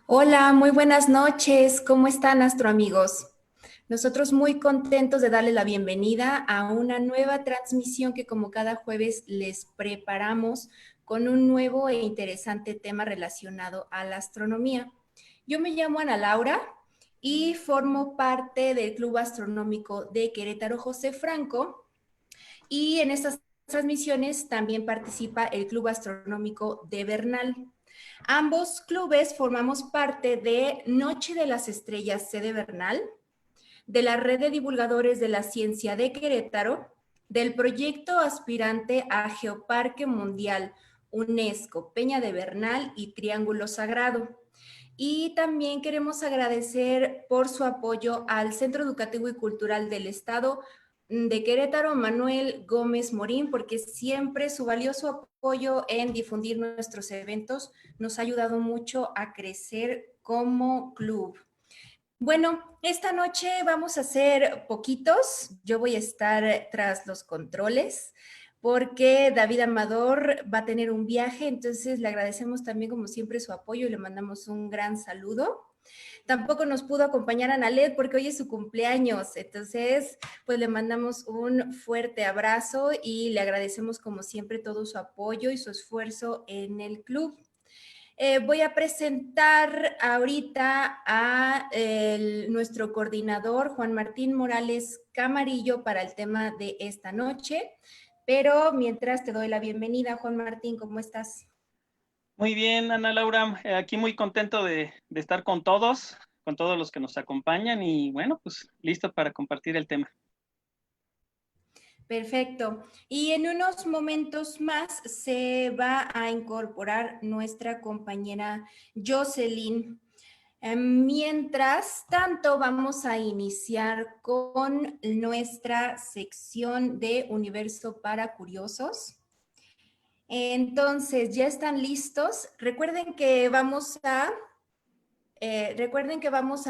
Hola, muy buenas noches. ¿Cómo están, astroamigos? Nosotros muy contentos de darle la bienvenida a una nueva transmisión que como cada jueves les preparamos con un nuevo e interesante tema relacionado a la astronomía. Yo me llamo Ana Laura y formo parte del Club Astronómico de Querétaro José Franco y en estas transmisiones también participa el Club Astronómico de Bernal. Ambos clubes formamos parte de Noche de las Estrellas sede Bernal, de la Red de Divulgadores de la Ciencia de Querétaro, del proyecto aspirante a Geoparque Mundial UNESCO Peña de Bernal y Triángulo Sagrado. Y también queremos agradecer por su apoyo al Centro Educativo y Cultural del Estado de Querétaro, Manuel Gómez Morín, porque siempre su valioso apoyo en difundir nuestros eventos nos ha ayudado mucho a crecer como club. Bueno, esta noche vamos a hacer poquitos. Yo voy a estar tras los controles porque David Amador va a tener un viaje, entonces le agradecemos también como siempre su apoyo y le mandamos un gran saludo. Tampoco nos pudo acompañar Ana Led porque hoy es su cumpleaños, entonces pues le mandamos un fuerte abrazo y le agradecemos como siempre todo su apoyo y su esfuerzo en el club. Voy a presentar ahorita a nuestro coordinador, Juan Martín Morales Camarillo, para el tema de esta noche. Pero mientras te doy la bienvenida, Juan Martín, ¿cómo estás? Muy bien, Ana Laura, aquí muy contento de estar con todos los que nos acompañan y bueno, pues listo para compartir el tema. Perfecto. Y en unos momentos más se va a incorporar nuestra compañera Jocelyn. Mientras tanto, vamos a iniciar con nuestra sección de Universo para Curiosos. Entonces, ¿ya están listos? Recuerden que vamos a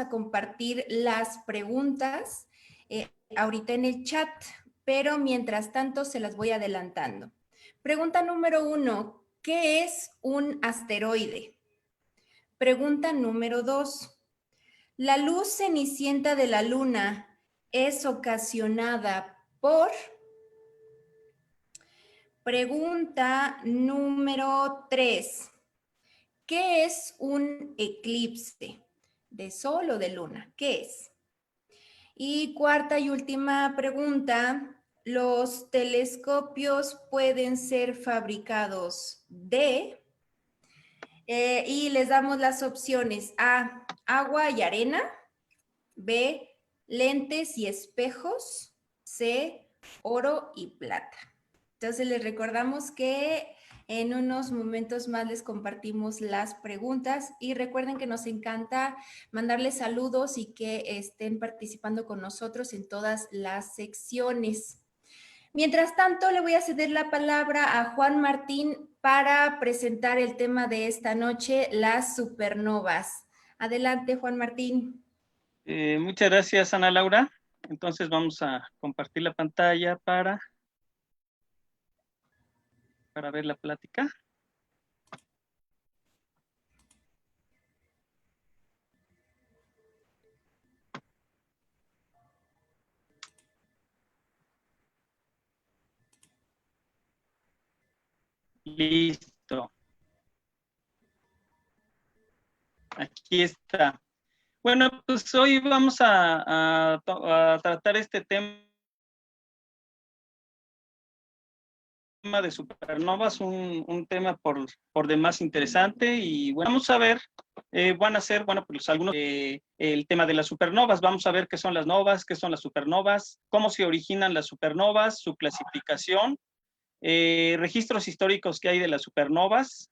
compartir las preguntas ahorita en el chat, pero mientras tanto se las voy adelantando. Pregunta número 1, ¿qué es un asteroide? Pregunta número 2, la luz cenicienta de la luna es ocasionada por... Pregunta número 3, ¿qué es un eclipse de sol o de luna? ¿Qué es? Y cuarta y última pregunta, ¿los telescopios pueden ser fabricados de... y les damos las opciones A, agua y arena, B, lentes y espejos, C, oro y plata. Entonces les recordamos que en unos momentos más les compartimos las preguntas y recuerden que nos encanta mandarles saludos y que estén participando con nosotros en todas las secciones. Mientras tanto, le voy a ceder la palabra a Juan Martín para presentar el tema de esta noche, las supernovas. Adelante, Juan Martín. Muchas gracias, Ana Laura. Entonces vamos a compartir la pantalla para ver la plática. Listo, aquí está. Bueno, pues hoy vamos a tratar este tema de supernovas, un tema por demás interesante y bueno, vamos a ver, van a ser, bueno, pues algunos, el tema de las supernovas, vamos a ver qué son las novas, qué son las supernovas, cómo se originan las supernovas, su clasificación, registros históricos que hay de las supernovas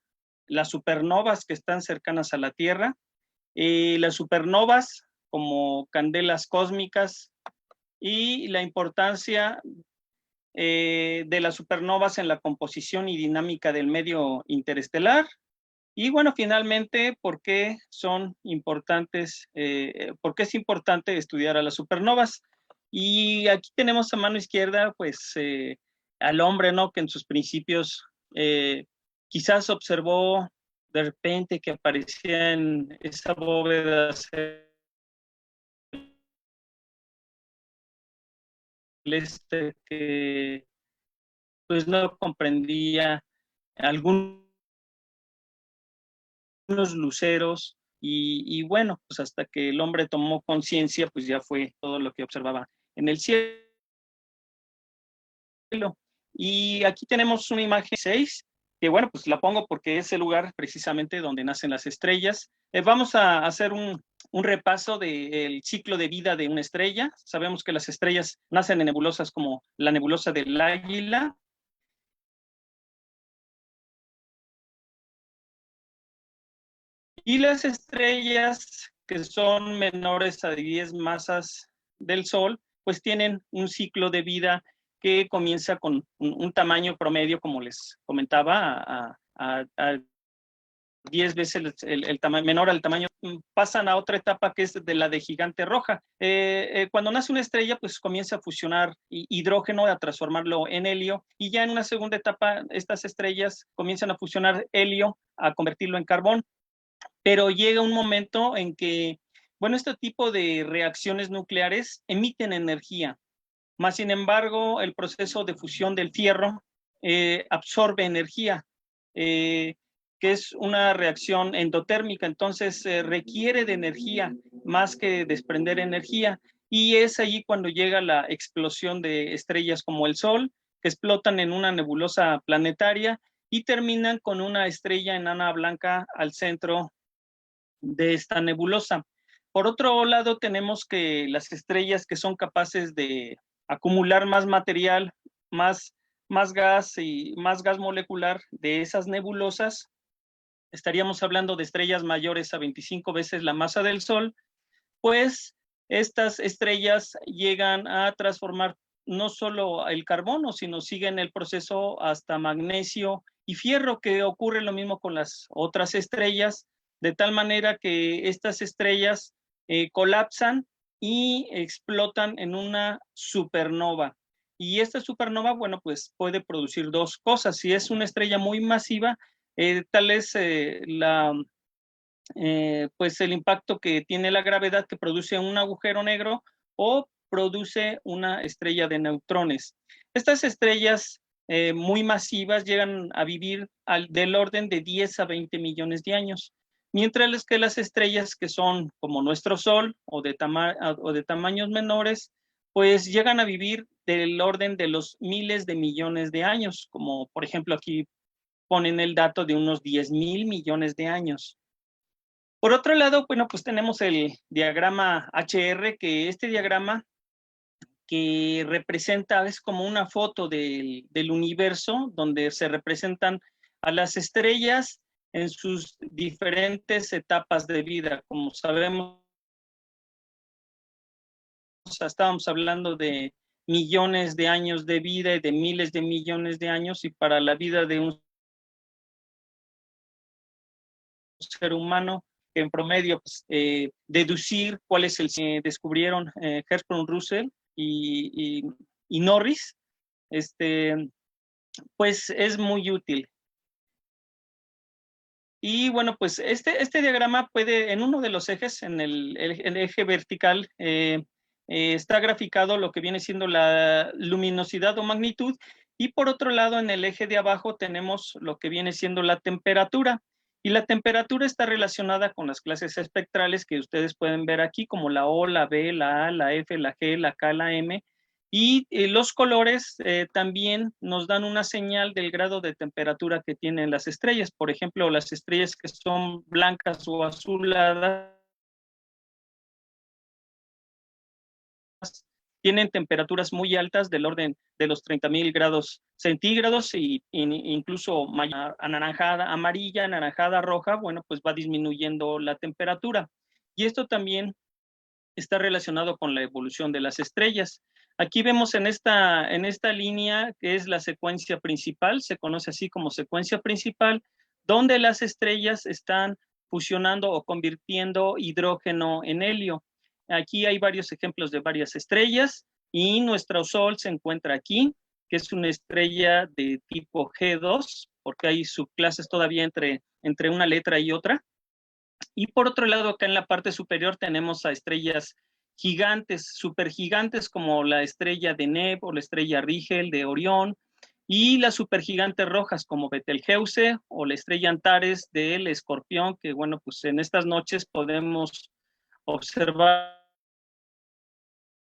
que están cercanas a la Tierra, las supernovas como candelas cósmicas y la importancia de las supernovas en la composición y dinámica del medio interestelar. Y bueno, finalmente, ¿por qué son importantes? ¿Por qué es importante estudiar a las supernovas? Y aquí tenemos a mano izquierda, pues, al hombre, ¿no? Que en sus principios quizás observó de repente que aparecía en esa bóveda celeste que pues no comprendía algunos luceros y bueno, pues hasta que el hombre tomó conciencia, pues ya fue todo lo que observaba en el cielo. Y aquí tenemos una imagen 6, que bueno, pues la pongo porque es el lugar precisamente donde nacen las estrellas. Vamos a hacer un repaso del ciclo de vida de una estrella. Sabemos que las estrellas nacen en nebulosas como la nebulosa del Águila. Y las estrellas que son menores a 10 masas del Sol, pues tienen un ciclo de vida que comienza con un tamaño promedio, como les comentaba, a 10 veces el tamaño, menor al tamaño, pasan a otra etapa que es de la de gigante roja. Cuando nace una estrella, pues comienza a fusionar hidrógeno, a transformarlo en helio, y ya en una segunda etapa, estas estrellas comienzan a fusionar helio, a convertirlo en carbón. Pero llega un momento en que, bueno, este tipo de reacciones nucleares emiten energía, más sin embargo, el proceso de fusión del fierro absorbe energía, que es una reacción endotérmica, entonces requiere de energía más que desprender energía, y es allí cuando llega la explosión de estrellas como el Sol, que explotan en una nebulosa planetaria y terminan con una estrella enana blanca al centro de esta nebulosa. Por otro lado, tenemos que las estrellas que son capaces de acumular más material, más gas y más gas molecular de esas nebulosas, estaríamos hablando de estrellas mayores a 25 veces la masa del Sol, pues estas estrellas llegan a transformar no solo el carbono, sino siguen el proceso hasta magnesio y fierro, que ocurre lo mismo con las otras estrellas, de tal manera que estas estrellas colapsan y explotan en una supernova. Y esta supernova, bueno, pues puede producir dos cosas. Si es una estrella muy masiva, tal es pues el impacto que tiene la gravedad, que produce un agujero negro o produce una estrella de neutrones. Estas estrellas muy masivas llegan a vivir del orden de 10 a 20 millones de años, mientras que las estrellas que son como nuestro Sol o de tamaños menores, pues llegan a vivir del orden de los miles de millones de años, como por ejemplo aquí ponen el dato de unos 10,000 millones de años. Por otro lado, bueno, pues tenemos el diagrama HR, que este diagrama que representa, es como una foto del universo, donde se representan a las estrellas en sus diferentes etapas de vida. Como sabemos, estábamos hablando de millones de años de vida y de miles de millones de años, y para la vida de un ser humano, en promedio, pues, deducir cuál es el descubrieron Hertzsprung Russell y Norris, pues es muy útil. Y bueno, pues este diagrama puede, en uno de los ejes, en el eje vertical, está graficado lo que viene siendo la luminosidad o magnitud, y por otro lado, en el eje de abajo tenemos lo que viene siendo la temperatura. Y la temperatura está relacionada con las clases espectrales que ustedes pueden ver aquí, como la O, la B, la A, la F, la G, la K, la M. Y los colores también nos dan una señal del grado de temperatura que tienen las estrellas. Por ejemplo, las estrellas que son blancas o azuladas tienen temperaturas muy altas del orden de los 30,000 grados centígrados, y incluso anaranjada, amarilla, anaranjada, roja, bueno, pues va disminuyendo la temperatura. Y esto también está relacionado con la evolución de las estrellas. Aquí vemos en esta línea, que es la secuencia principal, se conoce así como secuencia principal, donde las estrellas están fusionando o convirtiendo hidrógeno en helio. Aquí hay varios ejemplos de varias estrellas, y nuestro Sol se encuentra aquí. que es una estrella de tipo G2, porque hay subclases todavía entre una letra y otra. Y por otro lado, acá en la parte superior tenemos a estrellas gigantes, supergigantes, como la estrella de Neb o la estrella Rigel de Orión, y las supergigantes rojas como Betelgeuse o la estrella Antares del Escorpión, que bueno, pues en estas noches podemos observar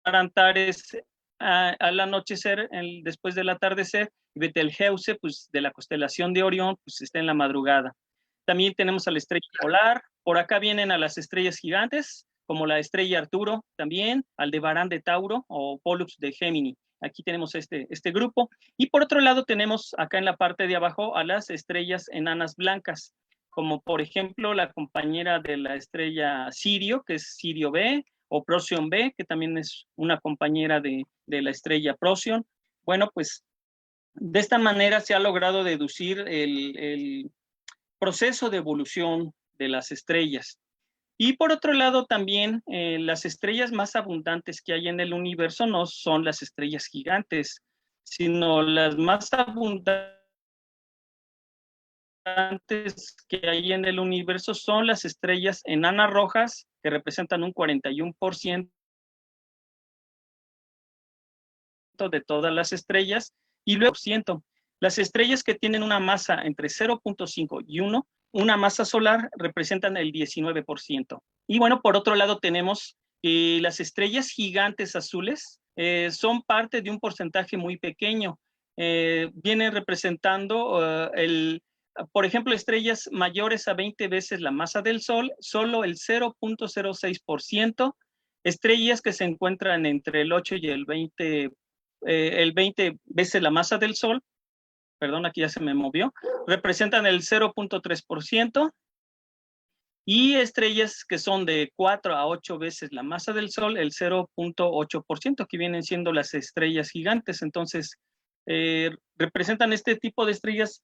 Antares al anochecer, después del atardecer, y Betelgeuse, pues de la constelación de Orión, pues está en la madrugada. También tenemos a la estrella polar, por acá vienen a las estrellas gigantes, como la estrella Arturo también, Aldebarán de Tauro o Pollux de Gémini. Aquí tenemos este grupo. Y por otro lado tenemos acá en la parte de abajo a las estrellas enanas blancas, como por ejemplo la compañera de la estrella Sirio, que es Sirio B, o Procyon B, que también es una compañera de la estrella Procyon. Bueno, pues de esta manera se ha logrado deducir el proceso de evolución de las estrellas. Y por otro lado también las estrellas más abundantes que hay en el universo no son las estrellas gigantes, sino las más abundantes que hay en el universo son las estrellas enanas rojas, que representan un 41% de todas las estrellas, y luego las estrellas que tienen una masa entre 0.5 y 1, una masa solar, representan el 19%. Y bueno, por otro lado tenemos las estrellas gigantes azules son parte de un porcentaje muy pequeño. Vienen representando por ejemplo, estrellas mayores a 20 veces la masa del Sol, solo el 0.06%, estrellas que se encuentran entre el 8 y el 20 veces la masa del Sol, perdón, aquí ya se me movió, representan el 0.3%, y estrellas que son de 4 a 8 veces la masa del Sol, el 0.8%, que vienen siendo las estrellas gigantes. Entonces, representan este tipo de estrellas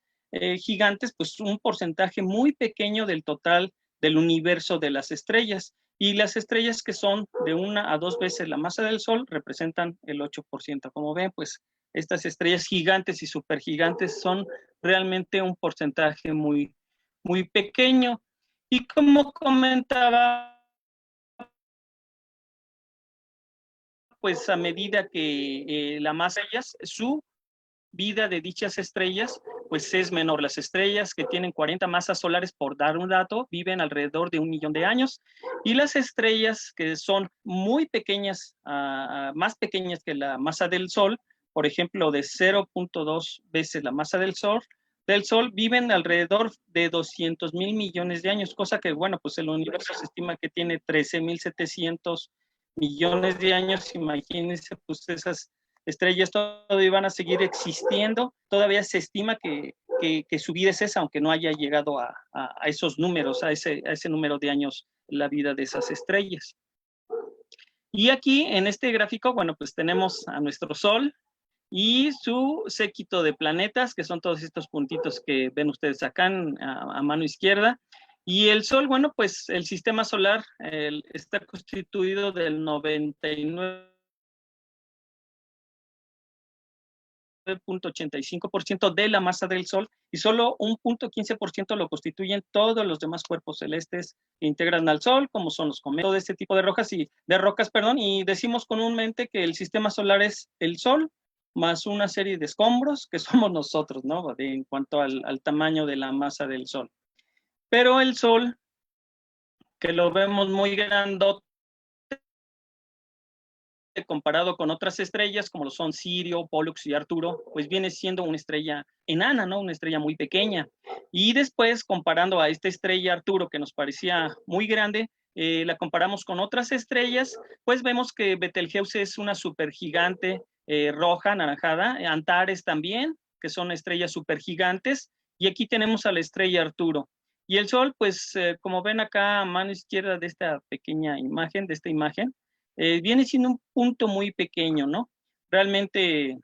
gigantes, pues un porcentaje muy pequeño del total del universo de las estrellas. Y las estrellas que son de 1 a 2 veces la masa del Sol representan el 8%. Como ven, pues estas estrellas gigantes y supergigantes son realmente un porcentaje muy, muy pequeño. Y como comentaba, pues a medida que la masa de ellas, su vida de dichas estrellas, pues es menor. Las estrellas que tienen 40 masas solares, por dar un dato, viven alrededor de 1 millón de años, y las estrellas que son muy pequeñas, más pequeñas que la masa del Sol, por ejemplo, de 0.2 veces la masa del Sol, viven alrededor de 200,000 millones de años, cosa que, bueno, pues el universo se estima que tiene 13,700 millones de años. Imagínense, pues esas estrellas todavía van a seguir existiendo, todavía se estima que su vida es esa, aunque no haya llegado a esos números, a ese número de años la vida de esas estrellas. Y aquí en este gráfico, bueno, pues tenemos a nuestro Sol y su séquito de planetas, que son todos estos puntitos que ven ustedes acá a mano izquierda. Y el Sol, bueno, pues el sistema solar está constituido del 99.85% de la masa del Sol, y solo un 0.15% lo constituyen todos los demás cuerpos celestes que integran al Sol, como son los cometas, de este tipo de rocas y decimos comúnmente que el sistema solar es el Sol más una serie de escombros que somos nosotros, ¿no? En cuanto al tamaño de la masa del Sol. Pero el Sol, que lo vemos muy grandote comparado con otras estrellas como lo son Sirio, Pollux y Arturo, pues viene siendo una estrella enana, ¿no? Una estrella muy pequeña. Y después, comparando a esta estrella Arturo, que nos parecía muy grande, la comparamos con otras estrellas, pues vemos que Betelgeuse es una supergigante roja, anaranjada, Antares también, que son estrellas supergigantes, y aquí tenemos a la estrella Arturo. Y el Sol, pues como ven acá a mano izquierda de esta pequeña imagen, viene siendo un punto muy pequeño, ¿no? Realmente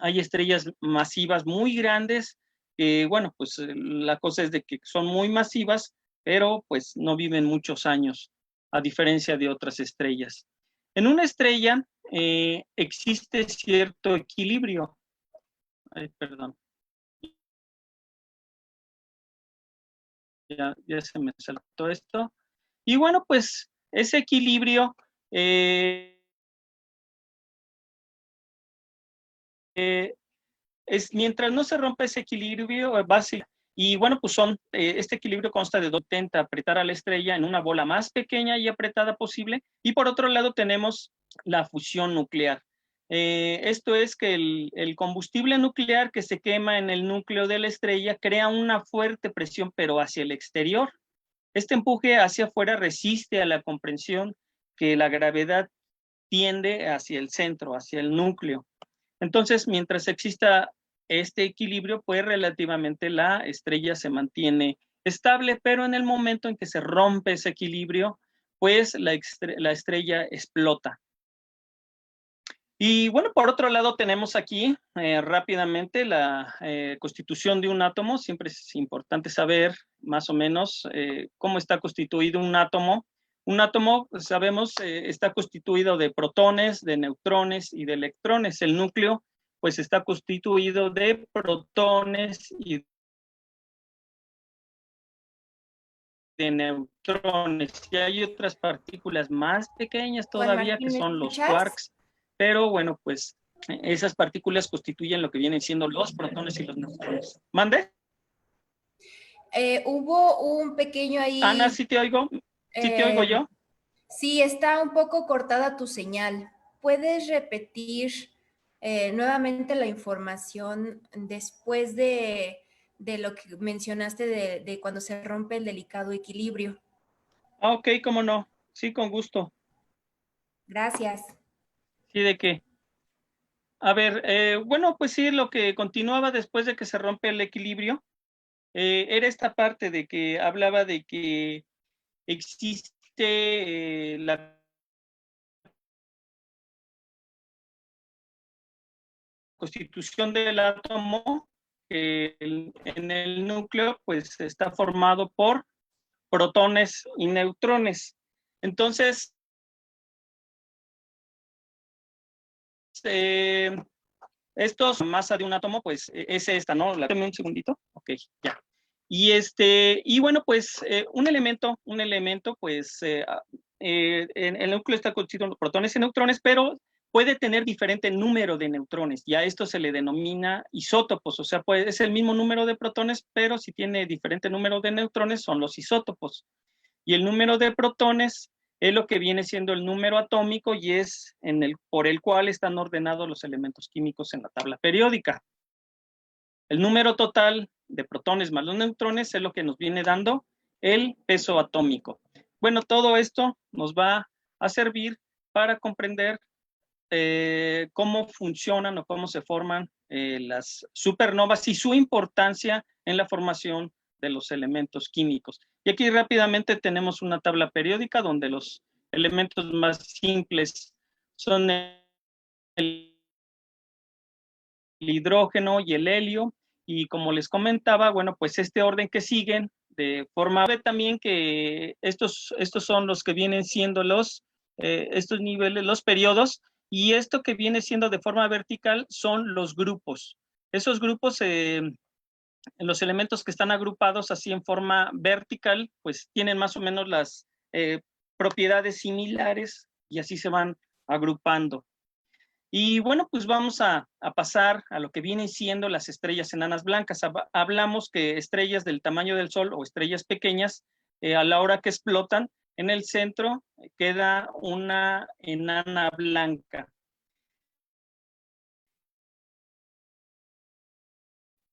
hay estrellas masivas muy grandes, bueno, pues la cosa es de que son muy masivas, pero pues no viven muchos años, a diferencia de otras estrellas. En una estrella existe cierto equilibrio. Ay, perdón. Ya se me saltó esto. Y bueno, pues ese equilibrio eh, mientras no se rompa ese equilibrio, base. Y bueno, pues este equilibrio consta de dos, intenta apretar a la estrella en una bola más pequeña y apretada posible. Y por otro lado tenemos la fusión nuclear. Esto es que el combustible nuclear que se quema en el núcleo de la estrella crea una fuerte presión, pero hacia el exterior. Este empuje hacia afuera resiste a la comprensión que la gravedad tiende hacia el centro, hacia el núcleo. Entonces, mientras exista este equilibrio, pues relativamente la estrella se mantiene estable, pero en el momento en que se rompe ese equilibrio, pues la estrella explota. Y bueno, por otro lado tenemos aquí rápidamente la constitución de un átomo. Siempre es importante saber más o menos cómo está constituido un átomo. Un átomo, sabemos, está constituido de protones, de neutrones y de electrones. El núcleo, pues, está constituido de protones y de neutrones. Y hay otras partículas más pequeñas Juan todavía que Martín, ¿me son los escuchas? quarks, pero bueno, pues esas partículas constituyen lo que vienen siendo los protones y los neutrones. ¿Mande? Hubo un pequeño Ana, ahí, ¿sí te oigo? ¿Sí te oigo eh, yo? sí, está un poco cortada tu señal. ¿Puedes repetir nuevamente la información después de lo que mencionaste de cuando se rompe el delicado equilibrio? Ah, ok, cómo no. Sí, con gusto. Gracias. ¿Sí de qué? A ver, bueno, pues sí, lo que continuaba después de que se rompe el equilibrio era esta parte de que hablaba de que existe la constitución del átomo, en el núcleo, pues está formado por protones y neutrones. Entonces, eh, estos, masa de un átomo, pues es esta, ¿no? Dame un segundito. Ok, ya. Y bueno, pues un elemento, pues en el núcleo está constituido por protones y neutrones, pero puede tener diferente número de neutrones. Ya esto se le denomina isótopos, o sea, es el mismo número de protones, pero si tiene diferente número de neutrones, son los isótopos. Y el número de protones es lo que viene siendo el número atómico y es por el cual están ordenados los elementos químicos en la tabla periódica. El número total de protones más los neutrones es lo que nos viene dando el peso atómico. Bueno, todo esto nos va a servir para comprender cómo funcionan o cómo se forman las supernovas y su importancia en la formación de los elementos químicos. Y aquí rápidamente tenemos una tabla periódica donde los elementos más simples son el hidrógeno y el helio. Y como les comentaba, bueno, pues este orden que siguen de forma también que estos son los que vienen siendo estos niveles, los periodos, y esto que viene siendo de forma vertical son los grupos. Esos grupos, los elementos que están agrupados así en forma vertical, pues tienen más o menos las propiedades similares y así se van agrupando. Y bueno, pues vamos a pasar a lo que vienen siendo las estrellas enanas blancas. Hablamos que estrellas del tamaño del Sol o estrellas pequeñas, a la hora que explotan, en el centro queda una enana blanca.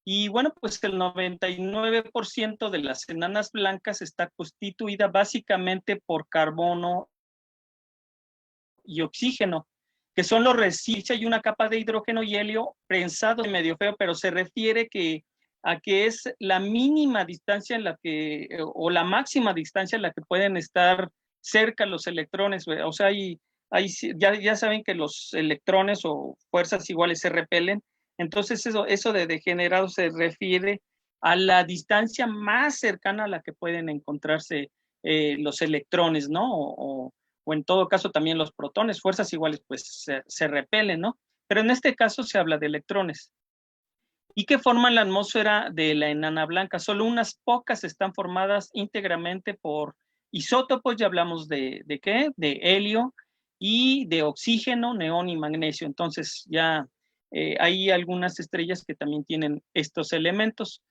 Y bueno, pues el 99% de las enanas blancas está constituida básicamente por carbono y oxígeno, que son los residuos. Hay una capa de hidrógeno y helio prensado medio feo, pero se refiere a que es la mínima distancia en la que, o la máxima distancia en la que pueden estar cerca los electrones. O sea, ya saben que los electrones o fuerzas iguales se repelen. Entonces, eso de degenerado se refiere a la distancia más cercana a la que pueden encontrarse los electrones, ¿no? O en todo caso también los protones, fuerzas iguales, pues se repelen, ¿no? Pero en este caso se habla de electrones. y que forman la atmósfera de la enana blanca. Solo unas pocas están formadas íntegramente por isótopos, ya hablamos de ¿qué? De helio y de oxígeno, neón y magnesio. Entonces ya hay algunas estrellas que también tienen estos elementos.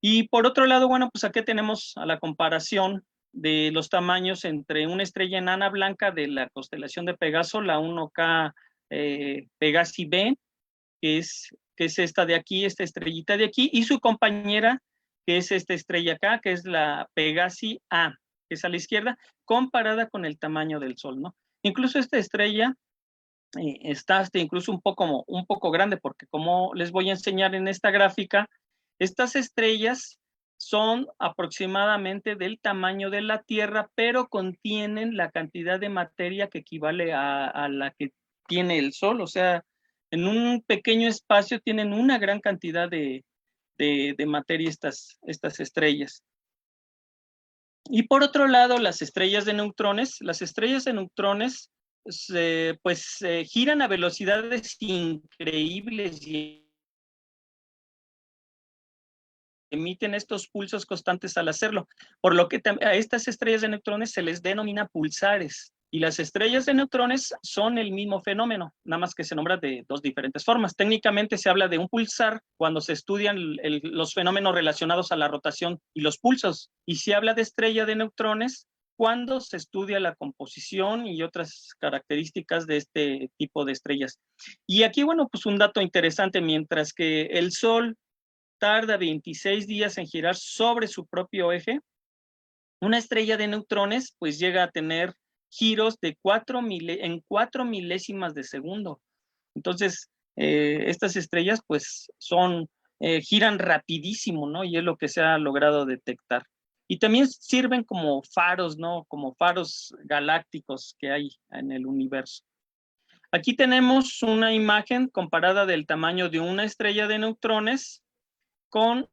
Y por otro lado, bueno, pues aquí tenemos a la comparación de los tamaños entre una estrella enana blanca de la constelación de Pegaso, la 1K Pegasi B, que es esta de aquí, esta estrellita de aquí, y su compañera, que es esta estrella acá, que es la Pegasi A, que es a la izquierda, comparada con el tamaño del Sol, ¿no? Incluso esta estrella está hasta incluso un poco grande, porque como les voy a enseñar en esta gráfica, estas estrellas son aproximadamente del tamaño de la Tierra, pero contienen la cantidad de materia que equivale a la que tiene el Sol. O sea, en un pequeño espacio tienen una gran cantidad de materia estas estrellas. Y por otro lado, las estrellas de neutrones pues giran a velocidades increíbles y emiten estos pulsos constantes al hacerlo, por lo que a estas estrellas de neutrones se les denomina pulsares. Y las estrellas de neutrones son el mismo fenómeno, nada más que se nombran de dos diferentes formas. Técnicamente se habla de un pulsar cuando se estudian los fenómenos relacionados a la rotación y los pulsos, y se habla de estrella de neutrones cuando se estudia la composición y otras características de este tipo de estrellas. Y aquí, bueno, pues un dato interesante, mientras que el Sol tarda 26 días en girar sobre su propio eje, una estrella de neutrones pues llega a tener giros de 4 milésimas de segundo. Entonces, estas estrellas pues giran rapidísimo, ¿no? Y es lo que se ha logrado detectar. Y también sirven como faros, ¿no? Como faros galácticos que hay en el universo. Aquí tenemos una imagen comparada del tamaño de una estrella de neutrones con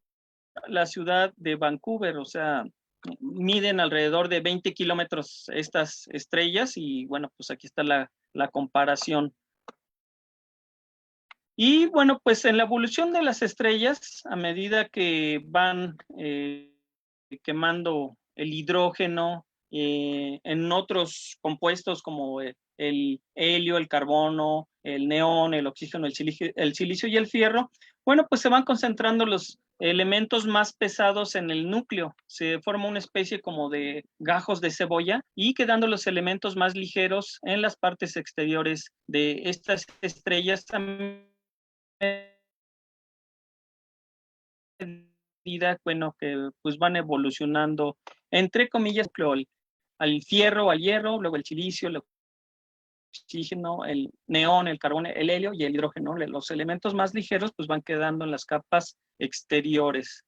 la ciudad de Vancouver. O sea, miden alrededor de 20 kilómetros estas estrellas y bueno, pues aquí está la comparación. Y bueno, pues en la evolución de las estrellas, a medida que van quemando el hidrógeno en otros compuestos como el helio, el carbono, el neón, el oxígeno, el silicio y el fierro, bueno, pues se van concentrando los elementos más pesados en el núcleo. Se forma una especie como de gajos de cebolla y quedando los elementos más ligeros en las partes exteriores de estas estrellas, bueno, que pues van evolucionando, entre comillas, al fierro, al hierro, luego el silicio, el oxígeno, el neón, el carbón, el helio y el hidrógeno. Los elementos más ligeros pues van quedando en las capas exteriores.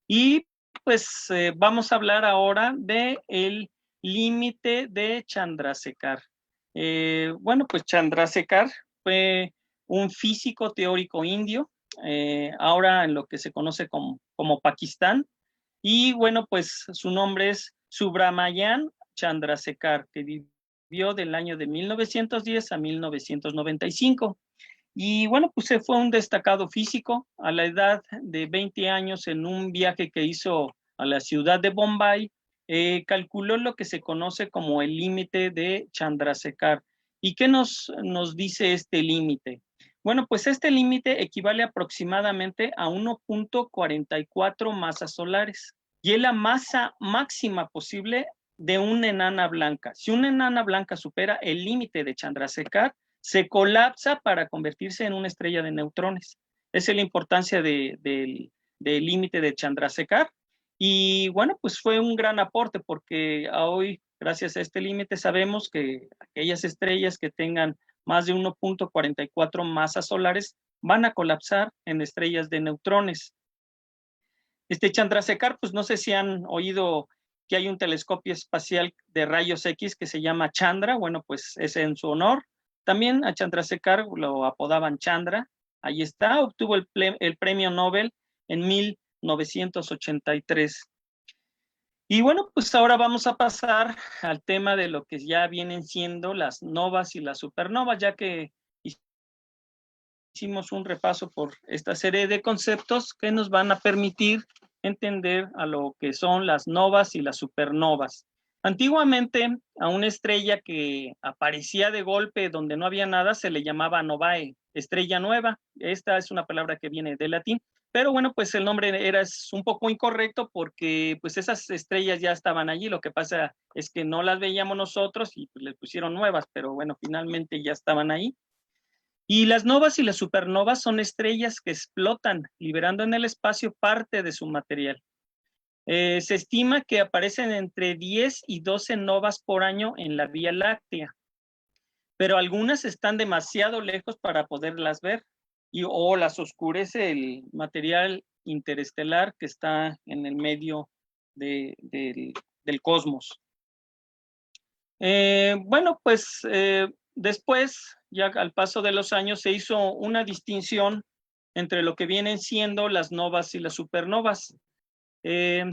Y pues vamos a hablar ahora de el límite de Chandrasekhar. Bueno, pues Chandrasekhar fue un físico teórico indio, ahora en lo que se conoce como Pakistán. Y bueno, pues su nombre es Subrahmanyan Chandrasekhar, que vivió del año de 1910 a 1995. Y bueno, pues se fue un destacado físico a la edad de 20 años en un viaje que hizo a la ciudad de Bombay. Calculó lo que se conoce como el límite de Chandrasekhar. ¿Y qué nos dice este límite? Bueno, pues este límite equivale aproximadamente a 1.44 masas solares y es la masa máxima posible de una enana blanca. Si una enana blanca supera el límite de Chandrasekhar, se colapsa para convertirse en una estrella de neutrones. Esa es la importancia del límite de Chandrasekhar. Y bueno, pues fue un gran aporte porque hoy, gracias a este límite, sabemos que aquellas estrellas que tengan más de 1.44 masas solares van a colapsar en estrellas de neutrones. Chandrasekhar, pues no sé si han oído que hay un telescopio espacial de rayos X que se llama Chandra. Bueno, pues es en su honor. También a Chandrasekhar lo apodaban Chandra. Ahí está, obtuvo el premio Nobel en 1983. Y bueno, pues ahora vamos a pasar al tema de lo que ya vienen siendo las novas y las supernovas, ya que hicimos un repaso por esta serie de conceptos que nos van a permitir entender a lo que son las novas y las supernovas. Antiguamente, a una estrella que aparecía de golpe donde no había nada se le llamaba novae, estrella nueva. Esta es una palabra que viene del latín, pero bueno, pues el nombre era un poco incorrecto porque pues esas estrellas ya estaban allí. Lo que pasa es que no las veíamos nosotros y pues les pusieron nuevas, pero bueno, finalmente ya estaban ahí. Y las novas y las supernovas son estrellas que explotan, liberando en el espacio parte de su material. Se estima que aparecen entre 10 y 12 novas por año en la Vía Láctea, pero algunas están demasiado lejos para poderlas ver o las oscurece el material interestelar que está en el medio del cosmos. Bueno, pues después, ya al paso de los años, se hizo una distinción entre lo que vienen siendo las novas y las supernovas. Se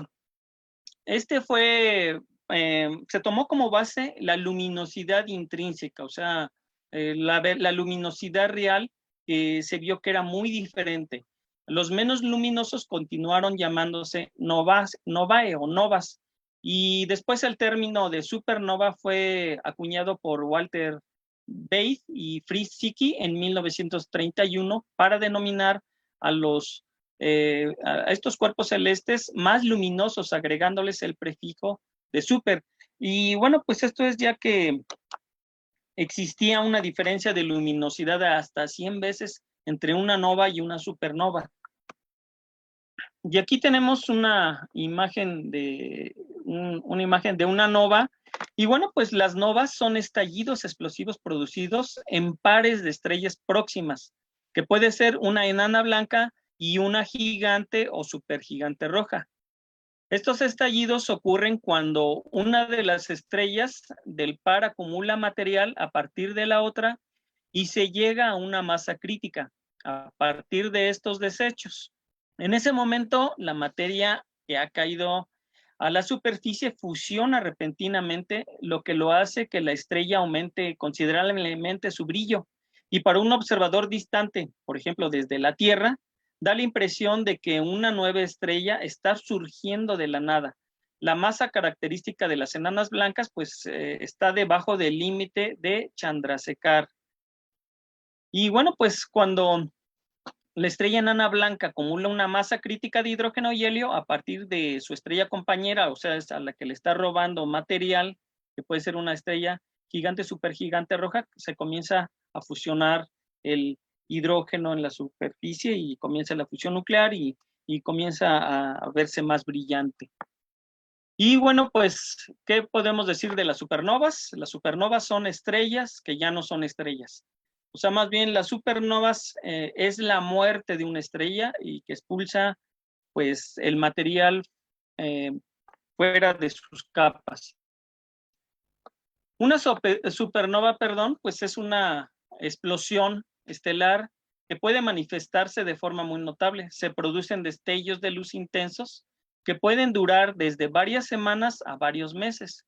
tomó como base la luminosidad intrínseca, o sea, la luminosidad real se vio que era muy diferente. Los menos luminosos continuaron llamándose novae o novas, y después el término de supernova fue acuñado por Walter Baade y Fritz Zwicky en 1931 para denominar a a estos cuerpos celestes más luminosos, agregándoles el prefijo de super. Y bueno, pues esto es ya que existía una diferencia de luminosidad de hasta 100 veces entre una nova y una supernova. Y aquí tenemos una imagen de una nova. Y bueno, pues las novas son estallidos explosivos producidos en pares de estrellas próximas, que puede ser una enana blanca y una gigante o supergigante roja. Estos estallidos ocurren cuando una de las estrellas del par acumula material a partir de la otra y se llega a una masa crítica a partir de estos desechos. En ese momento, la materia que ha caído a la superficie fusiona repentinamente, lo que lo hace que la estrella aumente considerablemente su brillo. Y para un observador distante, por ejemplo, desde la Tierra, da la impresión de que una nueva estrella está surgiendo de la nada. La masa característica de las enanas blancas, pues, está debajo del límite de Chandrasekhar. Y bueno, pues cuando la estrella enana blanca acumula una masa crítica de hidrógeno y helio a partir de su estrella compañera, o sea, es a la que le está robando material, que puede ser una estrella gigante, supergigante roja, se comienza a fusionar el hidrógeno en la superficie y comienza la fusión nuclear y comienza a verse más brillante. Y bueno, pues, ¿qué podemos decir de las supernovas? Las supernovas son estrellas que ya no son estrellas. O sea, más bien las supernovas es la muerte de una estrella y que expulsa pues el material fuera de sus capas. Una supernova, perdón, pues es una explosión estelar que puede manifestarse de forma muy notable. Se producen destellos de luz intensos que pueden durar desde varias semanas a varios meses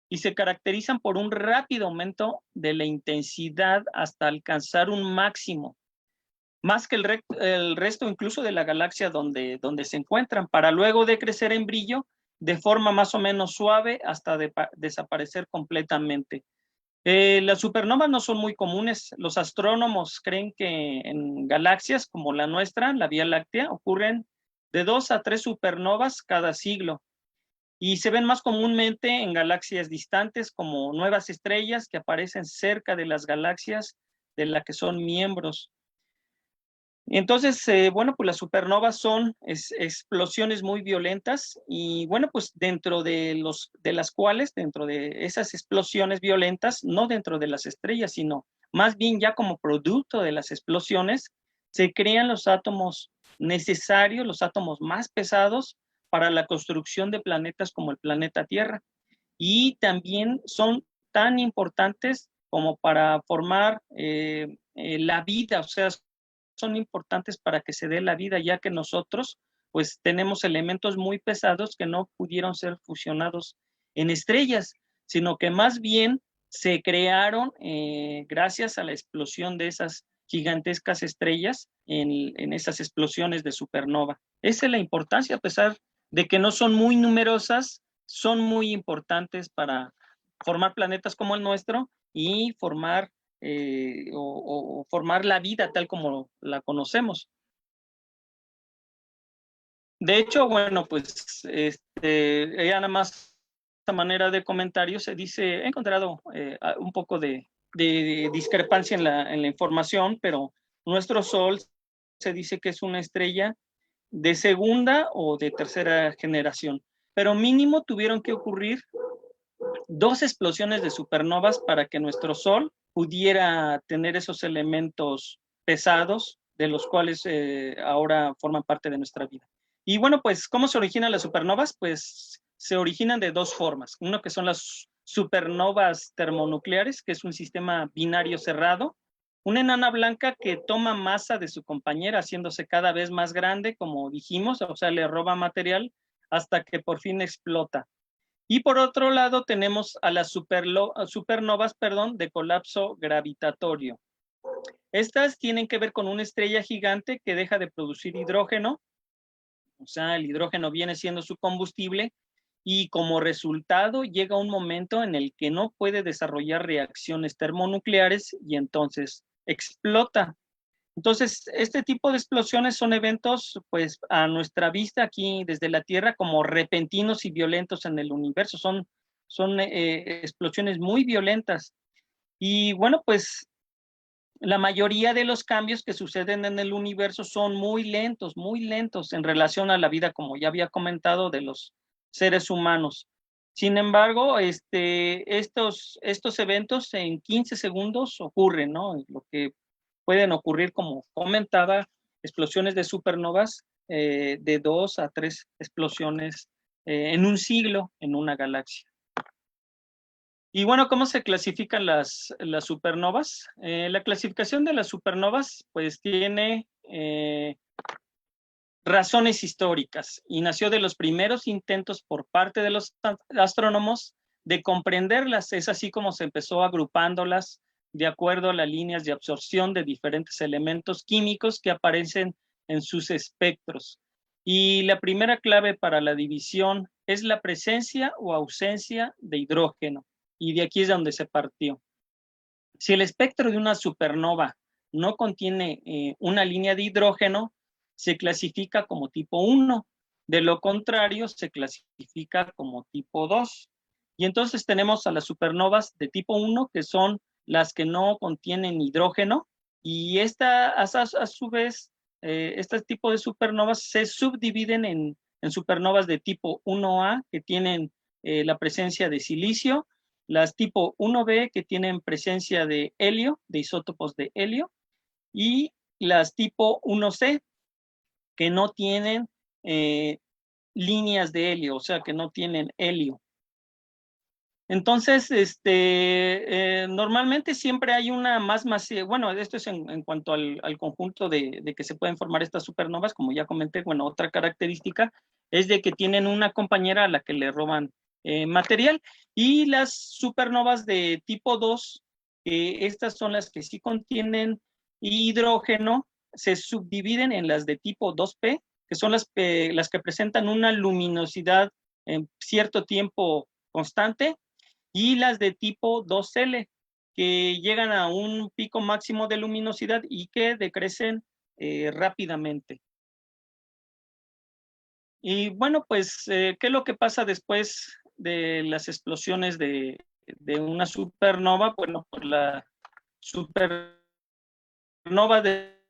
y se caracterizan por un rápido aumento de la intensidad hasta alcanzar un máximo, más que el resto incluso de la galaxia donde se encuentran, para luego decrecer en brillo de forma más o menos suave hasta desaparecer completamente. Las supernovas no son muy comunes. Los astrónomos creen que en galaxias como la nuestra, la Vía Láctea, ocurren de 2 a 3 supernovas cada siglo y se ven más comúnmente en galaxias distantes como nuevas estrellas que aparecen cerca de las galaxias de las que son miembros. Entonces, bueno, pues las supernovas son explosiones muy violentas y bueno, pues dentro de las cuales, dentro de esas explosiones violentas, no dentro de las estrellas, sino más bien ya como producto de las explosiones, se crean los átomos necesarios, los átomos más pesados para la construcción de planetas como el planeta Tierra. Y también son tan importantes como para formar la vida, o sea, son importantes para que se dé la vida, ya que nosotros pues tenemos elementos muy pesados que no pudieron ser fusionados en estrellas, sino que más bien se crearon gracias a la explosión de esas gigantescas estrellas en esas explosiones de supernova. Esa es la importancia, a pesar de que no son muy numerosas, son muy importantes para formar planetas como el nuestro y formar, formar la vida tal como la conocemos. De hecho, bueno, pues ya nada más esta manera de comentario se dice, he encontrado un poco de discrepancia en la información, pero nuestro Sol se dice que es una estrella de segunda o de tercera generación, pero mínimo tuvieron que ocurrir 2 explosiones de supernovas para que nuestro Sol pudiera tener esos elementos pesados de los cuales ahora forman parte de nuestra vida. Y bueno, pues, ¿cómo se originan las supernovas? Pues se originan de 2 formas. Uno que son las supernovas termonucleares, que es un sistema binario cerrado, una enana blanca que toma masa de su compañera, haciéndose cada vez más grande, como dijimos, o sea, le roba material hasta que por fin explota. Y por otro lado tenemos a las supernovas, de colapso gravitatorio. Estas tienen que ver con una estrella gigante que deja de producir hidrógeno, o sea, el hidrógeno viene siendo su combustible, y como resultado llega un momento en el que no puede desarrollar reacciones termonucleares y entonces explota. Entonces, este tipo de explosiones son eventos, pues, a nuestra vista aquí desde la Tierra como repentinos y violentos en el universo. Son explosiones muy violentas. Y bueno, pues la mayoría de los cambios que suceden en el universo son muy lentos en relación a la vida, como ya había comentado, de los seres humanos. Sin embargo, estos eventos en 15 segundos ocurren, ¿no? Lo que pueden ocurrir, como comentaba, explosiones de supernovas de 2 a 3 explosiones en un siglo en una galaxia. Y bueno, ¿cómo se clasifican las supernovas? La clasificación de las supernovas pues tiene razones históricas y nació de los primeros intentos por parte de los astrónomos de comprenderlas. Es así como se empezó agrupándolas de acuerdo a las líneas de absorción de diferentes elementos químicos que aparecen en sus espectros. Y la primera clave para la división es la presencia o ausencia de hidrógeno. Y de aquí es donde se partió. Si el espectro de una supernova no contiene una línea de hidrógeno, se clasifica como tipo 1. De lo contrario, se clasifica como tipo 2. Y entonces tenemos a las supernovas de tipo 1, que son las que no contienen hidrógeno, y a su vez, este tipo de supernovas se subdividen en supernovas de tipo 1A, que tienen la presencia de silicio, las tipo 1B, que tienen presencia de helio, de isótopos de helio, y las tipo 1C, que no tienen líneas de helio, o sea, que no tienen helio. Entonces, normalmente siempre hay una más masiva. Bueno, esto es en cuanto al conjunto de que se pueden formar estas supernovas, como ya comenté. Bueno, otra característica es de que tienen una compañera a la que le roban material. Y las supernovas de tipo 2, estas son las que sí contienen hidrógeno, se subdividen en las de tipo 2P, que son las que presentan una luminosidad en cierto tiempo constante, y las de tipo 2L, que llegan a un pico máximo de luminosidad y que decrecen rápidamente. Y bueno, pues, ¿qué es lo que pasa después de las explosiones de una supernova? Bueno, pues la supernova de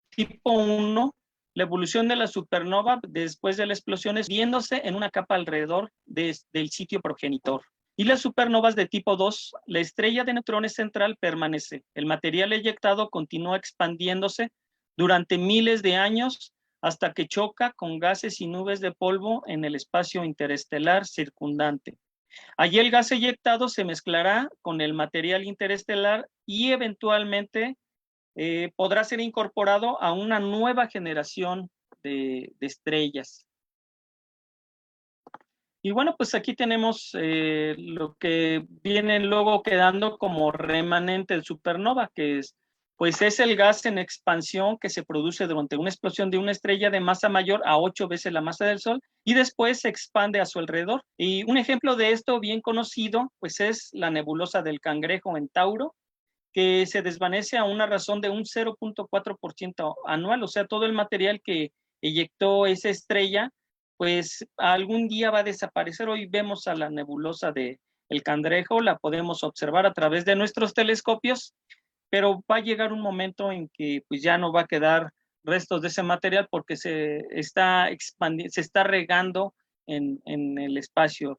tipo 1, la evolución de la supernova después de la explosión es viéndose en una capa alrededor del sitio progenitor. Y las supernovas de tipo 2, la estrella de neutrones central permanece. El material eyectado continúa expandiéndose durante miles de años hasta que choca con gases y nubes de polvo en el espacio interestelar circundante. Allí el gas eyectado se mezclará con el material interestelar y eventualmente podrá ser incorporado a una nueva generación de estrellas. Y bueno, pues aquí tenemos lo que viene luego quedando como remanente del supernova, que es, pues es el gas en expansión que se produce durante una explosión de una estrella de masa mayor a 8 veces la masa del Sol y después se expande a su alrededor. Y un ejemplo de esto bien conocido, pues es la nebulosa del Cangrejo en Tauro, que se desvanece a una razón de un 0.4% anual, o sea, todo el material que eyectó esa estrella, pues algún día va a desaparecer. Hoy vemos a la nebulosa de el Cangrejo, la podemos observar a través de nuestros telescopios, pero va a llegar un momento en que pues ya no va a quedar restos de ese material porque se está expandiendo, se está regando en el espacio.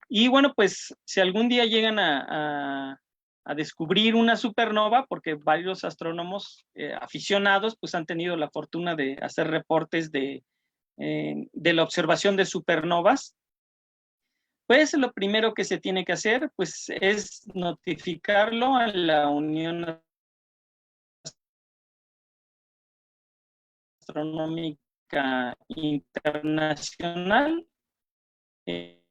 Y bueno, pues si algún día llegan a descubrir una supernova, porque varios astrónomos aficionados pues han tenido la fortuna de hacer reportes de la observación de supernovas, pues lo primero que se tiene que hacer pues es notificarlo a la Unión Astronómica Internacional. Eh,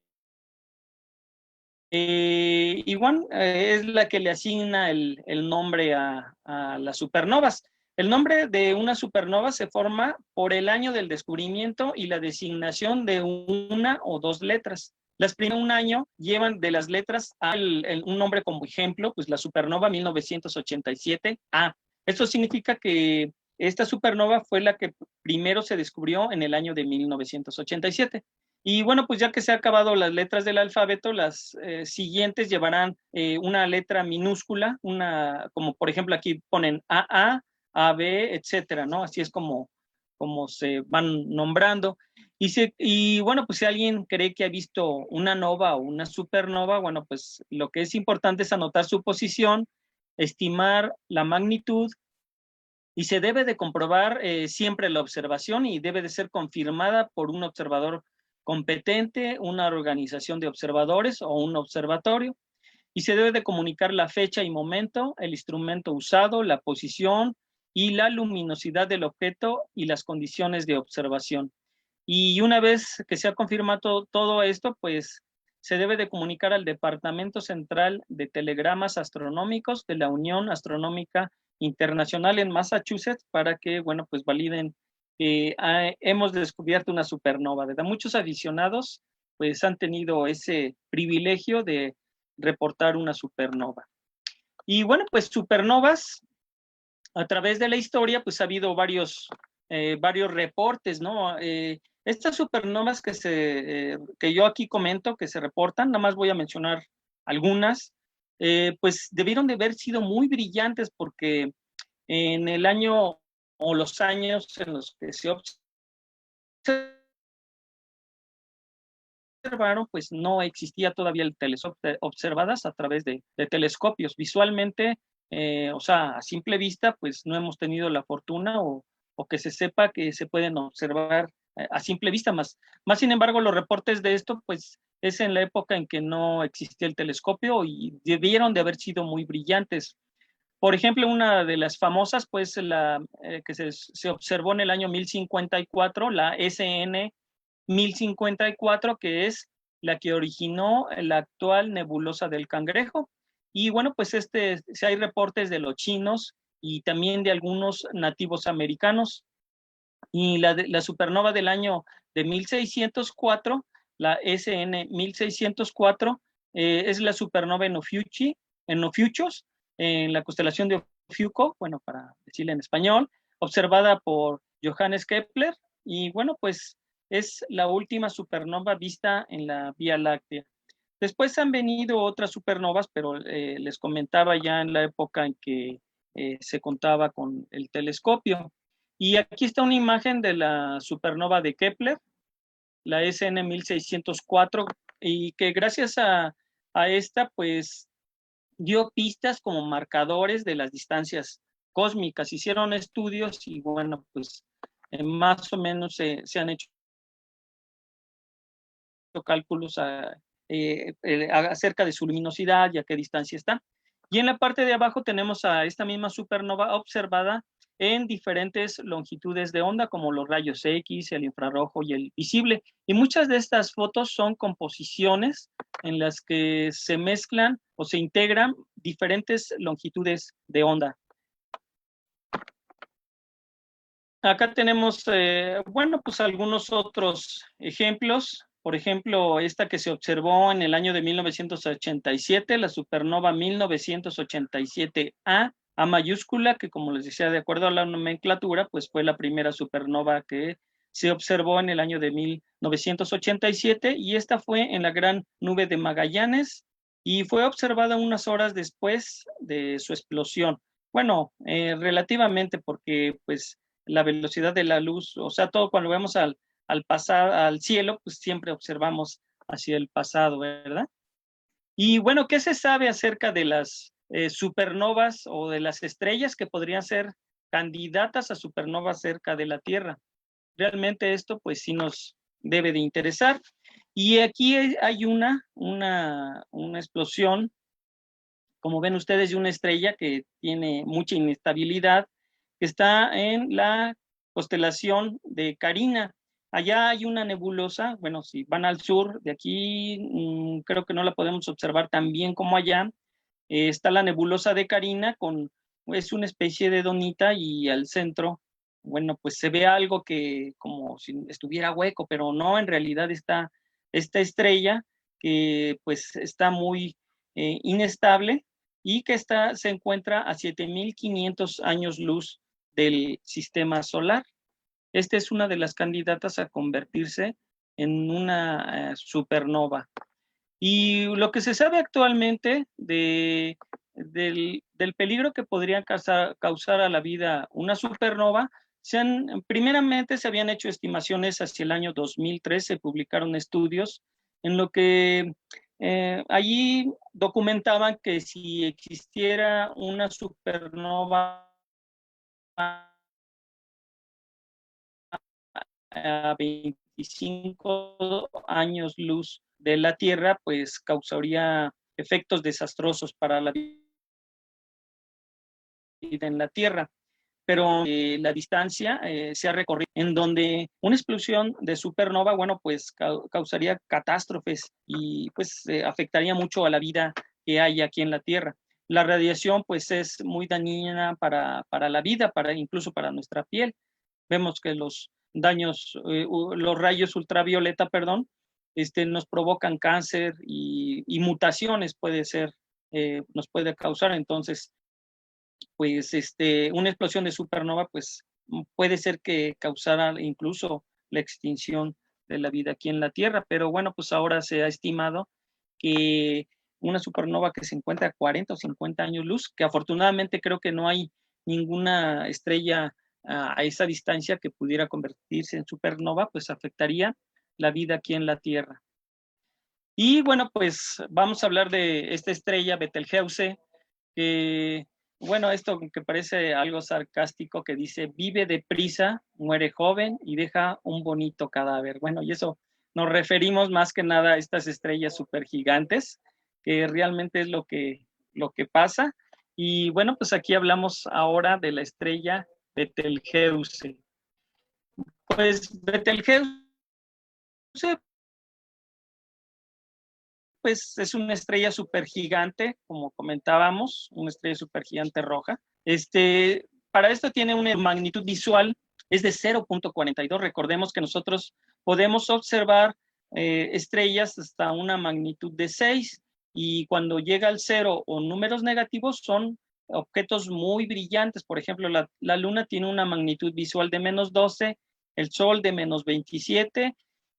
Igual es la que le asigna el nombre a las supernovas. El nombre de una supernova se forma por el año del descubrimiento y la designación de una o dos letras. Las primeras un año llevan de las letras a un nombre como ejemplo, pues la supernova 1987A. Esto significa que esta supernova fue la que primero se descubrió en el año de 1987. Y bueno, pues ya que se han acabado las letras del alfabeto, las siguientes llevarán una letra minúscula, como por ejemplo aquí ponen AA, AB, etcétera, ¿no? Así es como se van nombrando. Y bueno, pues si alguien cree que ha visto una nova o una supernova, bueno, pues lo que es importante es anotar su posición, estimar la magnitud, y se debe de comprobar siempre la observación y debe de ser confirmada por un observador competente, una organización de observadores o un observatorio, y se debe de comunicar la fecha y momento, el instrumento usado, la posición y la luminosidad del objeto y las condiciones de observación. Y una vez que se ha confirmado todo esto, pues se debe de comunicar al Departamento Central de Telegramas Astronómicos de la Unión Astronómica Internacional en Massachusetts para que, bueno, pues validen que hemos descubierto una supernova, ¿verdad? Muchos aficionados pues han tenido ese privilegio de reportar una supernova. Y bueno, pues supernovas, a través de la historia, pues ha habido varios reportes, ¿no? Estas supernovas que yo aquí comento, que se reportan, nada más voy a mencionar algunas, pues debieron de haber sido muy brillantes porque en el año o los años en los que se observaron, pues no existía todavía el observadas a través de telescopios. Visualmente, o sea, a simple vista, pues no hemos tenido la fortuna o que se sepa que se pueden observar a simple vista más. Sin embargo, los reportes de esto, pues es en la época en que no existía el telescopio y debieron de haber sido muy brillantes. Por ejemplo, una de las famosas, pues que se observó en el año 1054, la SN 1054, que es la que originó la actual nebulosa del Cangrejo. Y bueno, pues si hay reportes de los chinos y también de algunos nativos americanos. Y la supernova del año de 1604, la SN 1604, es la supernova en Ophiuchos, en la constelación de Ofiuco, bueno, para decirle en español, observada por Johannes Kepler, y bueno, pues es la última supernova vista en la Vía Láctea. Después han venido otras supernovas, pero les comentaba ya en la época en que se contaba con el telescopio. Y aquí está una imagen de la supernova de Kepler, la SN 1604, y que gracias a esta, pues dio pistas como marcadores de las distancias cósmicas. Hicieron estudios y bueno, pues más o menos se han hecho cálculos acerca de su luminosidad y a qué distancia está. Y en la parte de abajo tenemos a esta misma supernova observada en diferentes longitudes de onda, como los rayos X, el infrarrojo y el visible. Y muchas de estas fotos son composiciones en las que se mezclan o se integran diferentes longitudes de onda. Acá tenemos, bueno, pues algunos otros ejemplos. Por ejemplo, esta que se observó en el año de 1987, la supernova 1987A, A mayúscula, que como les decía, de acuerdo a la nomenclatura, pues fue la primera supernova que se observó en el año de 1987, y esta fue en la Gran Nube de Magallanes y fue observada unas horas después de su explosión. Bueno, relativamente, porque pues la velocidad de la luz, o sea, todo cuando vemos al pasar al cielo, pues siempre observamos hacia el pasado, ¿verdad? Y bueno, ¿qué se sabe acerca de las supernovas o de las estrellas que podrían ser candidatas a supernovas cerca de la Tierra? Realmente esto pues sí nos debe de interesar. Y aquí hay una explosión, como ven ustedes, de una estrella que tiene mucha inestabilidad, que está en la constelación de Carina. Allá hay una nebulosa, bueno, si van al sur de aquí, creo que no la podemos observar tan bien como allá. Está la nebulosa de Carina, es una especie de donita, y al centro, bueno, pues se ve algo que como si estuviera hueco, pero no, en realidad está esta estrella que pues está muy inestable, y que se encuentra a 7.500 años luz del sistema solar. Esta es una de las candidatas a convertirse en una supernova. Y lo que se sabe actualmente del peligro que podría causar a la vida una supernova, primeramente se habían hecho estimaciones hacia el año 2003, se publicaron estudios en lo que allí documentaban que si existiera una supernova a 25 años luz de la Tierra, pues causaría efectos desastrosos para la vida en la Tierra. Pero la distancia se ha recorrido, en donde una explosión de supernova, bueno, pues causaría catástrofes y pues afectaría mucho a la vida que hay aquí en la Tierra. La radiación pues es muy dañina para la vida, incluso para nuestra piel. Vemos que los daños, los rayos ultravioleta, perdón, nos provocan cáncer y mutaciones puede ser, nos puede causar. Entonces, pues una explosión de supernova pues puede ser que causara incluso la extinción de la vida aquí en la Tierra, pero bueno, pues ahora se ha estimado que una supernova que se encuentra a 40 o 50 años luz, que afortunadamente creo que no hay ninguna estrella a esa distancia que pudiera convertirse en supernova, pues afectaría la vida aquí en la Tierra. Y bueno, pues vamos a hablar de esta estrella Betelgeuse, que bueno, esto que parece algo sarcástico, que dice: vive deprisa, muere joven y deja un bonito cadáver. Bueno, y eso nos referimos más que nada a estas estrellas supergigantes, que realmente es lo que pasa. Y bueno, pues aquí hablamos ahora de la estrella Betelgeuse. Pues Betelgeuse pues es una estrella supergigante, como comentábamos, una estrella supergigante roja. Para esto tiene una magnitud visual, es de 0.42. Recordemos que nosotros podemos observar estrellas hasta una magnitud de 6, y cuando llega al 0 o números negativos son objetos muy brillantes. Por ejemplo, la Luna tiene una magnitud visual de -12, el Sol de -27,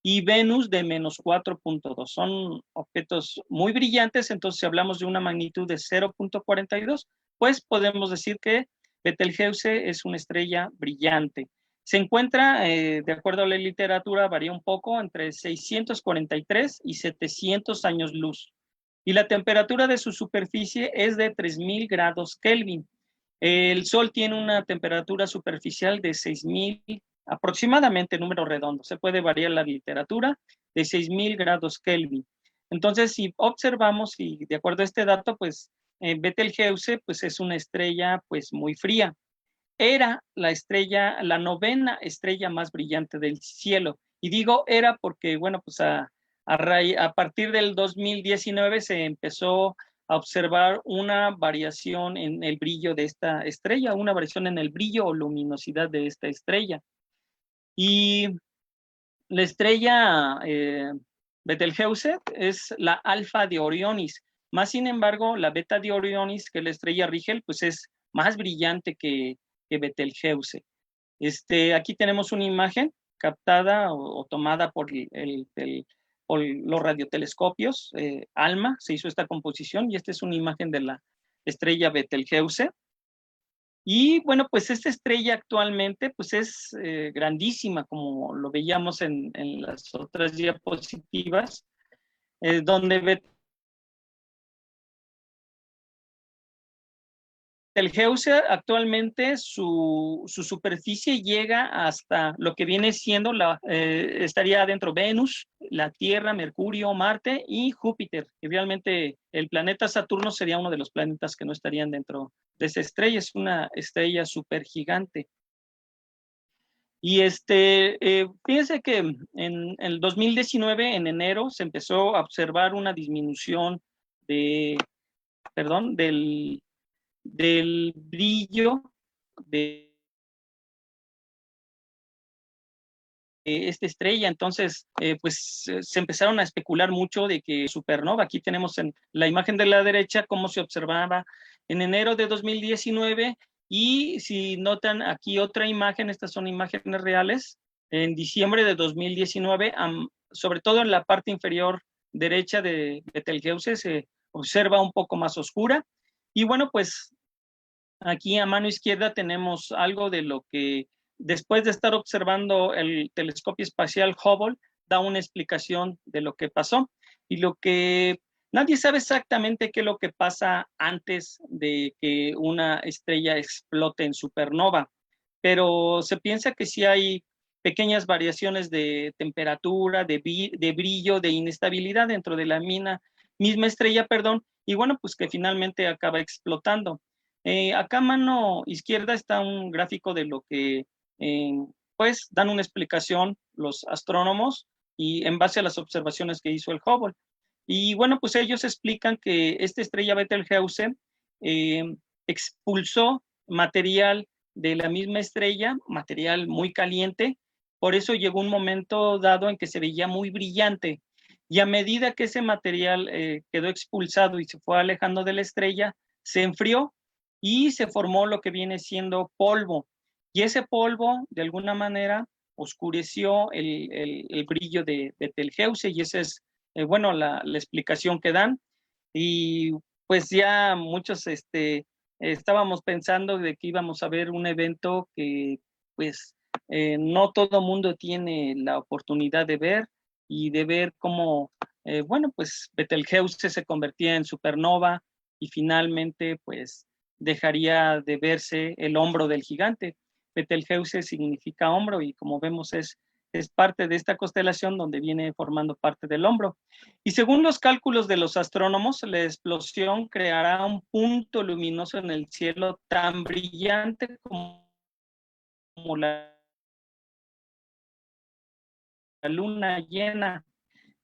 y Venus de -4.2. Son objetos muy brillantes. Entonces, si hablamos de una magnitud de 0.42, pues podemos decir que Betelgeuse es una estrella brillante. Se encuentra, de acuerdo a la literatura, varía un poco, entre 643 y 700 años luz. Y la temperatura de su superficie es de 3.000 grados Kelvin. El Sol tiene una temperatura superficial de 6.000, aproximadamente, número redondo, se puede variar la literatura, de 6.000 grados Kelvin. Entonces, si observamos, y de acuerdo a este dato, pues Betelgeuse pues es una estrella pues muy fría. era la estrella, la novena estrella más brillante del cielo. Y digo era porque, bueno, pues a partir del 2019 se empezó a observar una variación en el brillo de esta estrella, una variación en el brillo o luminosidad de esta estrella. Y la estrella Betelgeuse es la alfa de Orionis. Más sin embargo, la beta de Orionis, que es la estrella Rigel, pues es más brillante que Betelgeuse. Aquí tenemos una imagen captada o tomada por los radiotelescopios. ALMA se hizo esta composición y esta es una imagen de la estrella Betelgeuse. Y bueno, pues esta estrella actualmente pues es grandísima, como lo veíamos en las otras diapositivas, donde Betelgeuse actualmente su superficie llega hasta lo que viene siendo, estaría adentro Venus, la Tierra, Mercurio, Marte y Júpiter. Y realmente el planeta Saturno sería uno de los planetas que no estarían dentro de esa estrella. Es una estrella supergigante. Y fíjense que en el 2019, en enero, se empezó a observar una disminución perdón, del brillo de esta estrella. Entonces, pues se empezaron a especular mucho de que supernova. Aquí tenemos en la imagen de la derecha cómo se observaba en enero de 2019 y si notan aquí otra imagen, estas son imágenes reales, en diciembre de 2019, sobre todo en la parte inferior derecha de Betelgeuse se observa un poco más oscura. Y bueno, pues aquí a mano izquierda tenemos algo de lo que después de estar observando el telescopio espacial Hubble, da una explicación de lo que pasó. Y lo que nadie sabe exactamente qué es lo que pasa antes de que una estrella explote en supernova, pero se piensa que sí hay pequeñas variaciones de temperatura, de brillo, de inestabilidad dentro de la misma estrella, perdón, y bueno, pues que finalmente acaba explotando. Acá a mano izquierda está un gráfico de lo que pues dan una explicación los astrónomos y en base a las observaciones que hizo el Hubble. Y bueno, pues ellos explican que esta estrella Betelgeuse eh, expulsó material de la misma estrella, material muy caliente, por eso llegó un momento dado en que se veía muy brillante. Y a medida que ese material quedó expulsado y se fue alejando de la estrella, se enfrió y se formó lo que viene siendo polvo. Y ese polvo, de alguna manera, oscureció el brillo de Betelgeuse y esa es, bueno, la explicación que dan. Y pues ya muchos estábamos pensando de que íbamos a ver un evento que pues no todo mundo tiene la oportunidad de ver y de ver cómo, bueno, pues Betelgeuse se convertía en supernova y finalmente pues dejaría de verse el hombro del gigante. Betelgeuse significa hombro y como vemos es parte de esta constelación donde viene formando parte del hombro. Y según los cálculos de los astrónomos, la explosión creará un punto luminoso en el cielo tan brillante como la luna llena,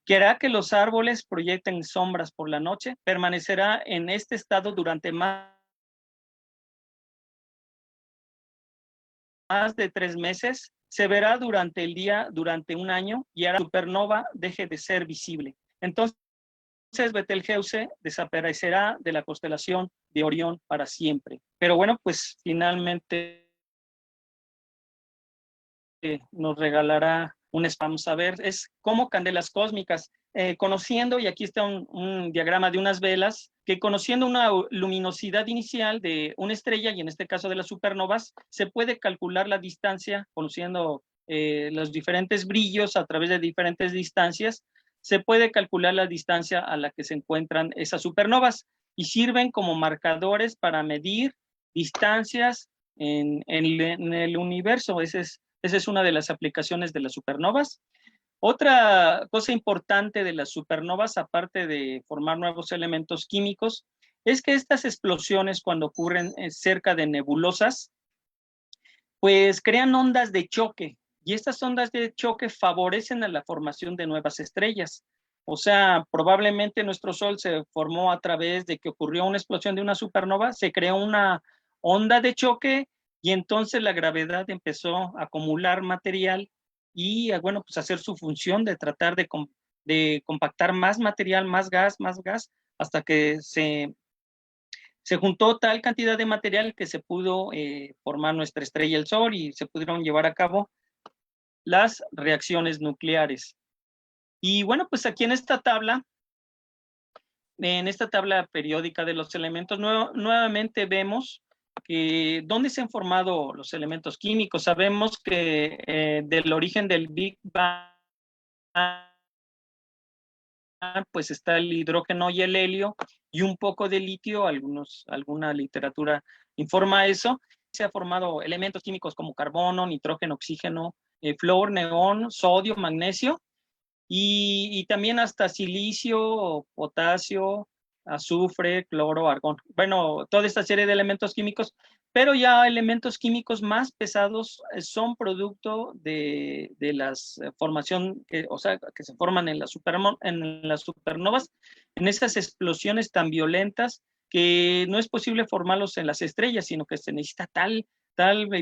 que hará que los árboles proyecten sombras por la noche, permanecerá en este estado durante más de 3 meses, se verá durante el día, durante un año, y hará que la supernova deje de ser visible. Entonces, Betelgeuse desaparecerá de la constelación de Orión para siempre. Pero bueno, pues finalmente nos regalará un vamos a ver, es como candelas cósmicas, conociendo, y aquí está un diagrama de unas velas, que conociendo una luminosidad inicial de una estrella, y en este caso de las supernovas, se puede calcular la distancia, conociendo los diferentes brillos a través de diferentes distancias, se puede calcular la distancia a la que se encuentran esas supernovas, y sirven como marcadores para medir distancias en el universo. Esa es una de las aplicaciones de las supernovas. Otra cosa importante de las supernovas, aparte de formar nuevos elementos químicos, es que estas explosiones, cuando ocurren cerca de nebulosas, pues crean ondas de choque, y estas ondas de choque favorecen a la formación de nuevas estrellas. O sea, probablemente nuestro Sol se formó a través de que ocurrió una explosión de una supernova, se creó una onda de choque y entonces la gravedad empezó a acumular material y, bueno, pues hacer su función de tratar de compactar más material, más gas, hasta que se juntó tal cantidad de material que se pudo formar nuestra estrella, el Sol, y se pudieron llevar a cabo las reacciones nucleares. Y bueno, pues aquí en esta tabla periódica de los elementos, nuevamente vemos que dónde se han formado los elementos químicos. Sabemos que del origen del Big Bang, pues está el hidrógeno y el helio y un poco de litio, alguna literatura informa eso. Se han formado elementos químicos como carbono, nitrógeno, oxígeno, flúor, neón, sodio, magnesio, y también hasta silicio, potasio, azufre, cloro, argón. Bueno, toda esta serie de elementos químicos, pero ya elementos químicos más pesados son producto de la formación, o sea, que se forman en las supernovas, en esas explosiones tan violentas que no es posible formarlos en las estrellas, sino que se necesita tal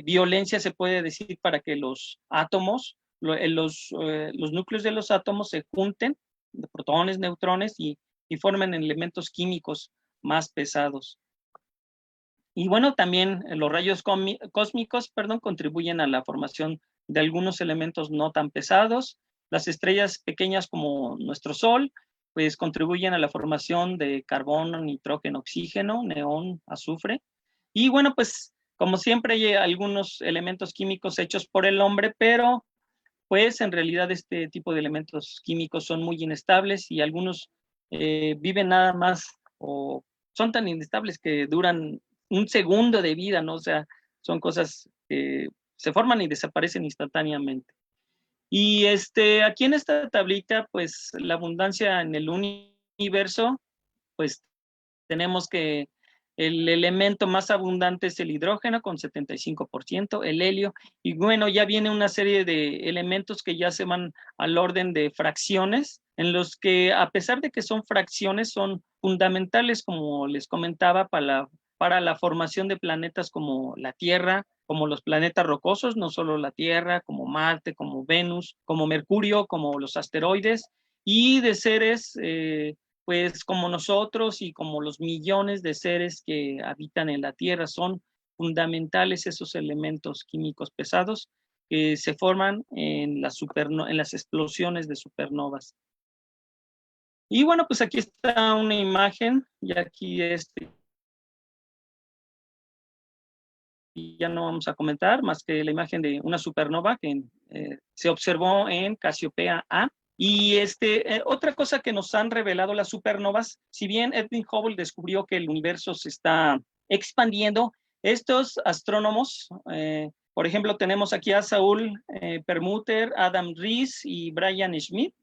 violencia, se puede decir, para que los átomos, los núcleos de los átomos se junten, de protones, neutrones, y formen elementos químicos más pesados. Y bueno, también los rayos cósmicos, contribuyen a la formación de algunos elementos no tan pesados. Las estrellas pequeñas como nuestro Sol, pues contribuyen a la formación de carbono, nitrógeno, oxígeno, neón, azufre. Y bueno, pues como siempre hay algunos elementos químicos hechos por el hombre, pero pues en realidad este tipo de elementos químicos son muy inestables y algunos viven nada más o son tan inestables que duran un segundo de vida, ¿no? O sea, son cosas que se forman y desaparecen instantáneamente. Y aquí en esta tablita, pues la abundancia en el universo, pues tenemos que el elemento más abundante es el hidrógeno con 75%, el helio, y bueno, ya viene una serie de elementos que ya se van al orden de fracciones, en los que a pesar de que son fracciones, son fundamentales, como les comentaba, para la formación de planetas como la Tierra, como los planetas rocosos, no solo la Tierra, como Marte, como Venus, como Mercurio, como los asteroides, y de seres pues como nosotros y como los millones de seres que habitan en la Tierra. Son fundamentales esos elementos químicos pesados que se forman en las explosiones de supernovas. Y bueno, pues aquí está una imagen, y aquí ya no vamos a comentar más que la imagen de una supernova que se observó en Casiopea A. Y otra cosa que nos han revelado las supernovas, si bien Edwin Hubble descubrió que el universo se está expandiendo, estos astrónomos, por ejemplo, tenemos aquí a Saul Perlmutter, Adam Riess y Brian Schmidt.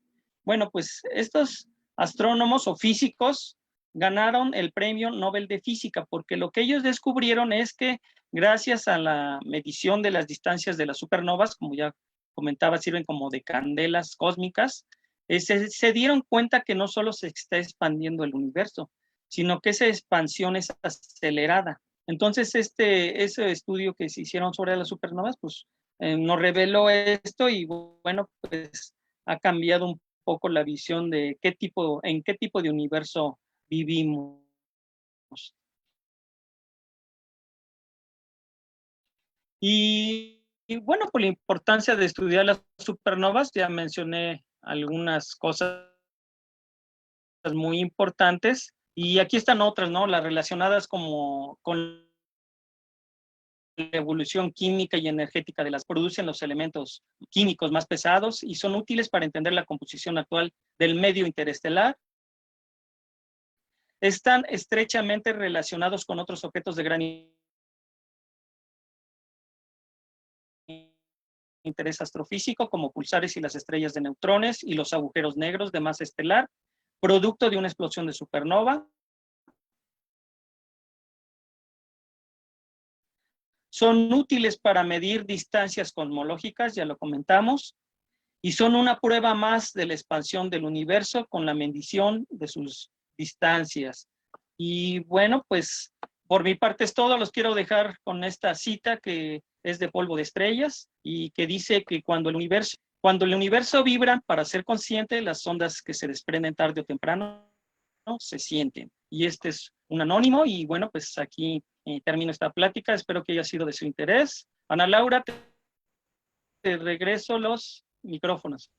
Bueno, pues estos astrónomos o físicos ganaron el premio Nobel de Física, porque lo que ellos descubrieron es que gracias a la medición de las distancias de las supernovas, como ya comentaba, sirven como de candelas cósmicas, se dieron cuenta que no solo se está expandiendo el universo, sino que esa expansión es acelerada. Entonces, ese estudio que se hicieron sobre las supernovas, pues nos reveló esto y bueno, pues ha cambiado un poco la visión de en qué tipo de universo vivimos. Y bueno, por la importancia de estudiar las supernovas, ya mencioné algunas cosas muy importantes, y aquí están otras, ¿no? Las relacionadas con la evolución química y energética de las producen los elementos químicos más pesados y son útiles para entender la composición actual del medio interestelar. Están estrechamente relacionados con otros objetos de gran interés astrofísico, como pulsares y las estrellas de neutrones y los agujeros negros de masa estelar, producto de una explosión de supernova. Son útiles para medir distancias cosmológicas, ya lo comentamos, y son una prueba más de la expansión del universo con la medición de sus distancias. Y bueno, pues por mi parte es todo. Los quiero dejar con esta cita que es de Polvo de Estrellas y que dice que cuando el universo vibra, para ser consciente, las ondas que se desprenden tarde o temprano, ¿no?, se sienten. Y este es un anónimo y bueno, pues aquí termino esta plática. Espero que haya sido de su interés. Ana Laura, te regreso los micrófonos.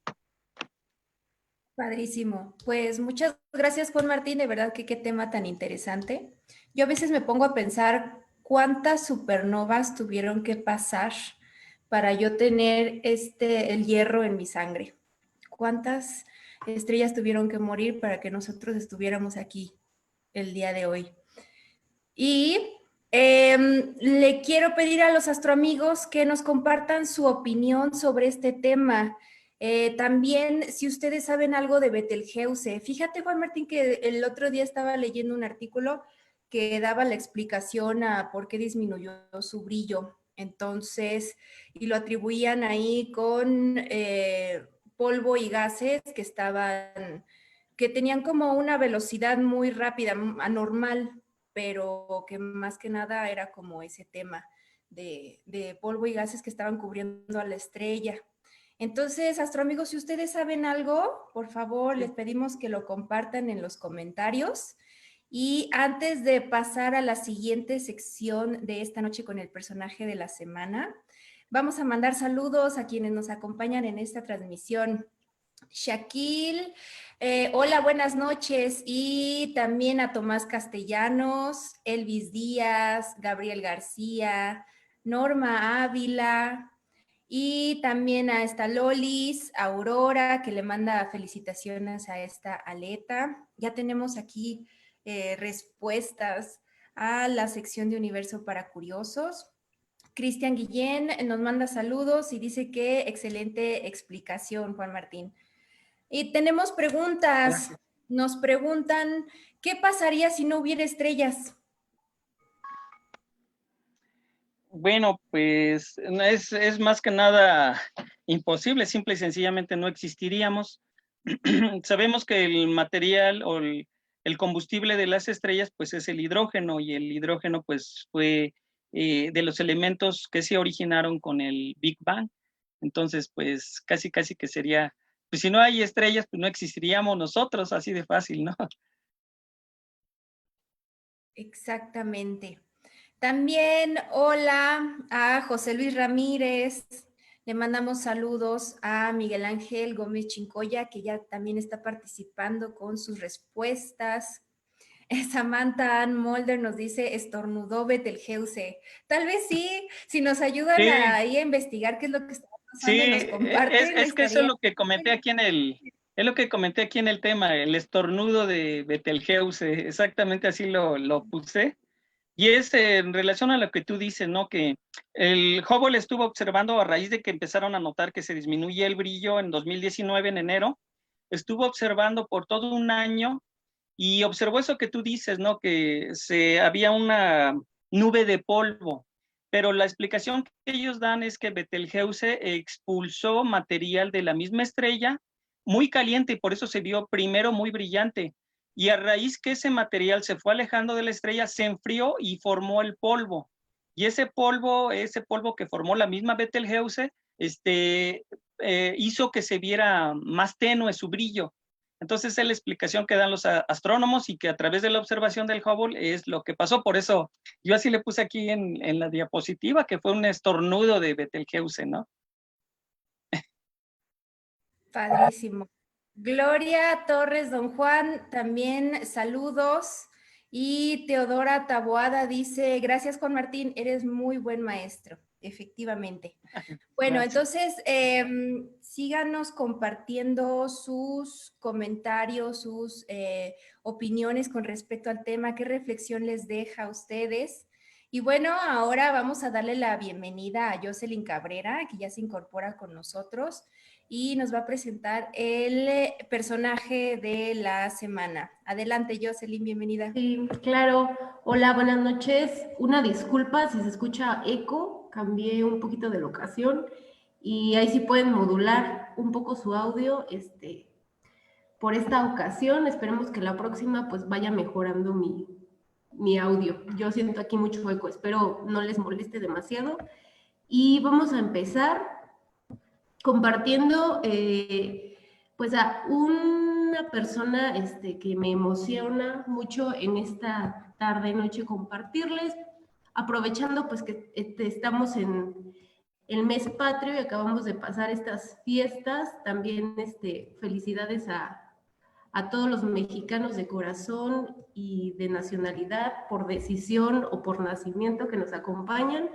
Padrísimo. Pues muchas gracias, Juan Martín. De verdad que qué tema tan interesante. Yo a veces me pongo a pensar cuántas supernovas tuvieron que pasar para yo tener el hierro en mi sangre. ¿Cuántas estrellas tuvieron que morir para que nosotros estuviéramos aquí el día de hoy? Y le quiero pedir a los astroamigos que nos compartan su opinión sobre este tema. También, si ustedes saben algo de Betelgeuse. Fíjate, Juan Martín, que el otro día estaba leyendo un artículo que daba la explicación a por qué disminuyó su brillo. Entonces, y lo atribuían ahí con polvo y gases que tenían como una velocidad muy rápida, anormal, pero que más que nada era como ese tema de polvo y gases que estaban cubriendo a la estrella. Entonces, astroamigos, si ustedes saben algo, por favor, les pedimos que lo compartan en los comentarios. Y antes de pasar a la siguiente sección de esta noche con el personaje de la semana, vamos a mandar saludos a quienes nos acompañan en esta transmisión. Shaquille, hola, buenas noches. Y también a Tomás Castellanos, Elvis Díaz, Gabriel García, Norma Ávila, y también a esta Lolis, Aurora, que le manda felicitaciones a esta Aleta. Ya tenemos aquí respuestas a la sección de Universo para Curiosos. Cristian Guillén nos manda saludos y dice que excelente explicación, Juan Martín. Y tenemos preguntas. Gracias. Nos preguntan, ¿qué pasaría si no hubiera estrellas? Bueno, pues es más que nada imposible, simple y sencillamente no existiríamos. Sabemos que el material o el combustible de las estrellas pues es el hidrógeno y el hidrógeno pues fue de los elementos que se originaron con el Big Bang. Entonces pues casi que sería, pues si no hay estrellas pues no existiríamos nosotros, así de fácil, ¿no? Exactamente. También hola a José Luis Ramírez. Le mandamos saludos a Miguel Ángel Gómez Chincoya, que ya también está participando con sus respuestas. Samantha Ann Mulder nos dice, estornudó Betelgeuse. Tal vez sí, si nos ayudan Sí, ahí a investigar qué es lo que está sí, pasando y nos comparten, es que eso es estaría... lo que comenté aquí es lo que comenté aquí en el tema, el estornudo de Betelgeuse, exactamente así lo puse. Y es en relación a lo que tú dices, ¿no? Que el Hubble estuvo observando a raíz de que empezaron a notar que se disminuye el brillo en 2019, en enero, estuvo observando por todo un año y observó eso que tú dices, ¿no? Que había una nube de polvo, pero la explicación que ellos dan es que Betelgeuse expulsó material de la misma estrella muy caliente y por eso se vio primero muy brillante. Y a raíz que ese material se fue alejando de la estrella, se enfrió y formó el polvo. Y ese polvo que formó la misma Betelgeuse, hizo que se viera más tenue su brillo. Entonces es la explicación que dan los astrónomos y que a través de la observación del Hubble es lo que pasó. Por eso yo así le puse aquí en la diapositiva que fue un estornudo de Betelgeuse, ¿no? Padrísimo. Gloria Torres, don Juan, también saludos. Y Teodora Taboada dice, gracias Juan Martín, eres muy buen maestro, efectivamente. Bueno, Gracias. entonces síganos compartiendo sus comentarios, sus opiniones con respecto al tema, qué reflexión les deja a ustedes. Y bueno, ahora vamos a darle la bienvenida a Jocelyn Cabrera, que ya se incorpora con nosotros. y nos va a presentar el personaje de la semana. Adelante, Jocelyn, bienvenida. Sí, claro. Hola, buenas noches. Una disculpa si se escucha eco, cambié un poquito de locación y ahí sí pueden modular un poco su audio, por esta ocasión. Esperemos que la próxima pues vaya mejorando mi audio. Yo siento aquí mucho eco, espero no les moleste demasiado. Y vamos a empezar compartiendo pues a una persona que me emociona mucho en esta tarde noche compartirles, aprovechando pues que estamos en el mes patrio y acabamos de pasar estas fiestas. También felicidades a todos los mexicanos de corazón y de nacionalidad, por decisión o por nacimiento, que nos acompañan.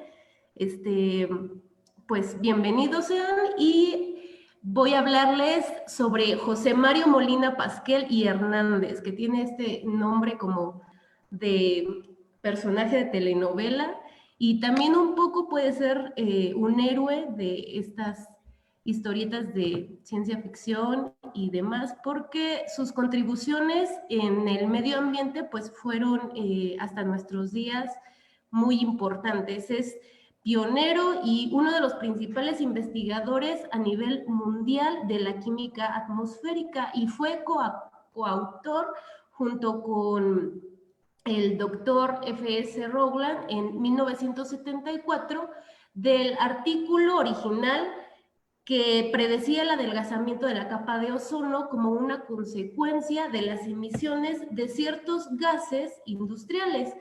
Pues bienvenidos sean, y voy a hablarles sobre José Mario Molina Pasquel y Hernández, que tiene este nombre como de personaje de telenovela, y también un poco puede ser un héroe de estas historietas de ciencia ficción y demás, porque sus contribuciones en el medio ambiente pues fueron hasta nuestros días muy importantes. Es pionero y uno de los principales investigadores a nivel mundial de la química atmosférica, y fue coautor junto con el doctor F.S. Rowland en 1974 del artículo original que predecía el adelgazamiento de la capa de ozono como una consecuencia de las emisiones de ciertos gases industriales,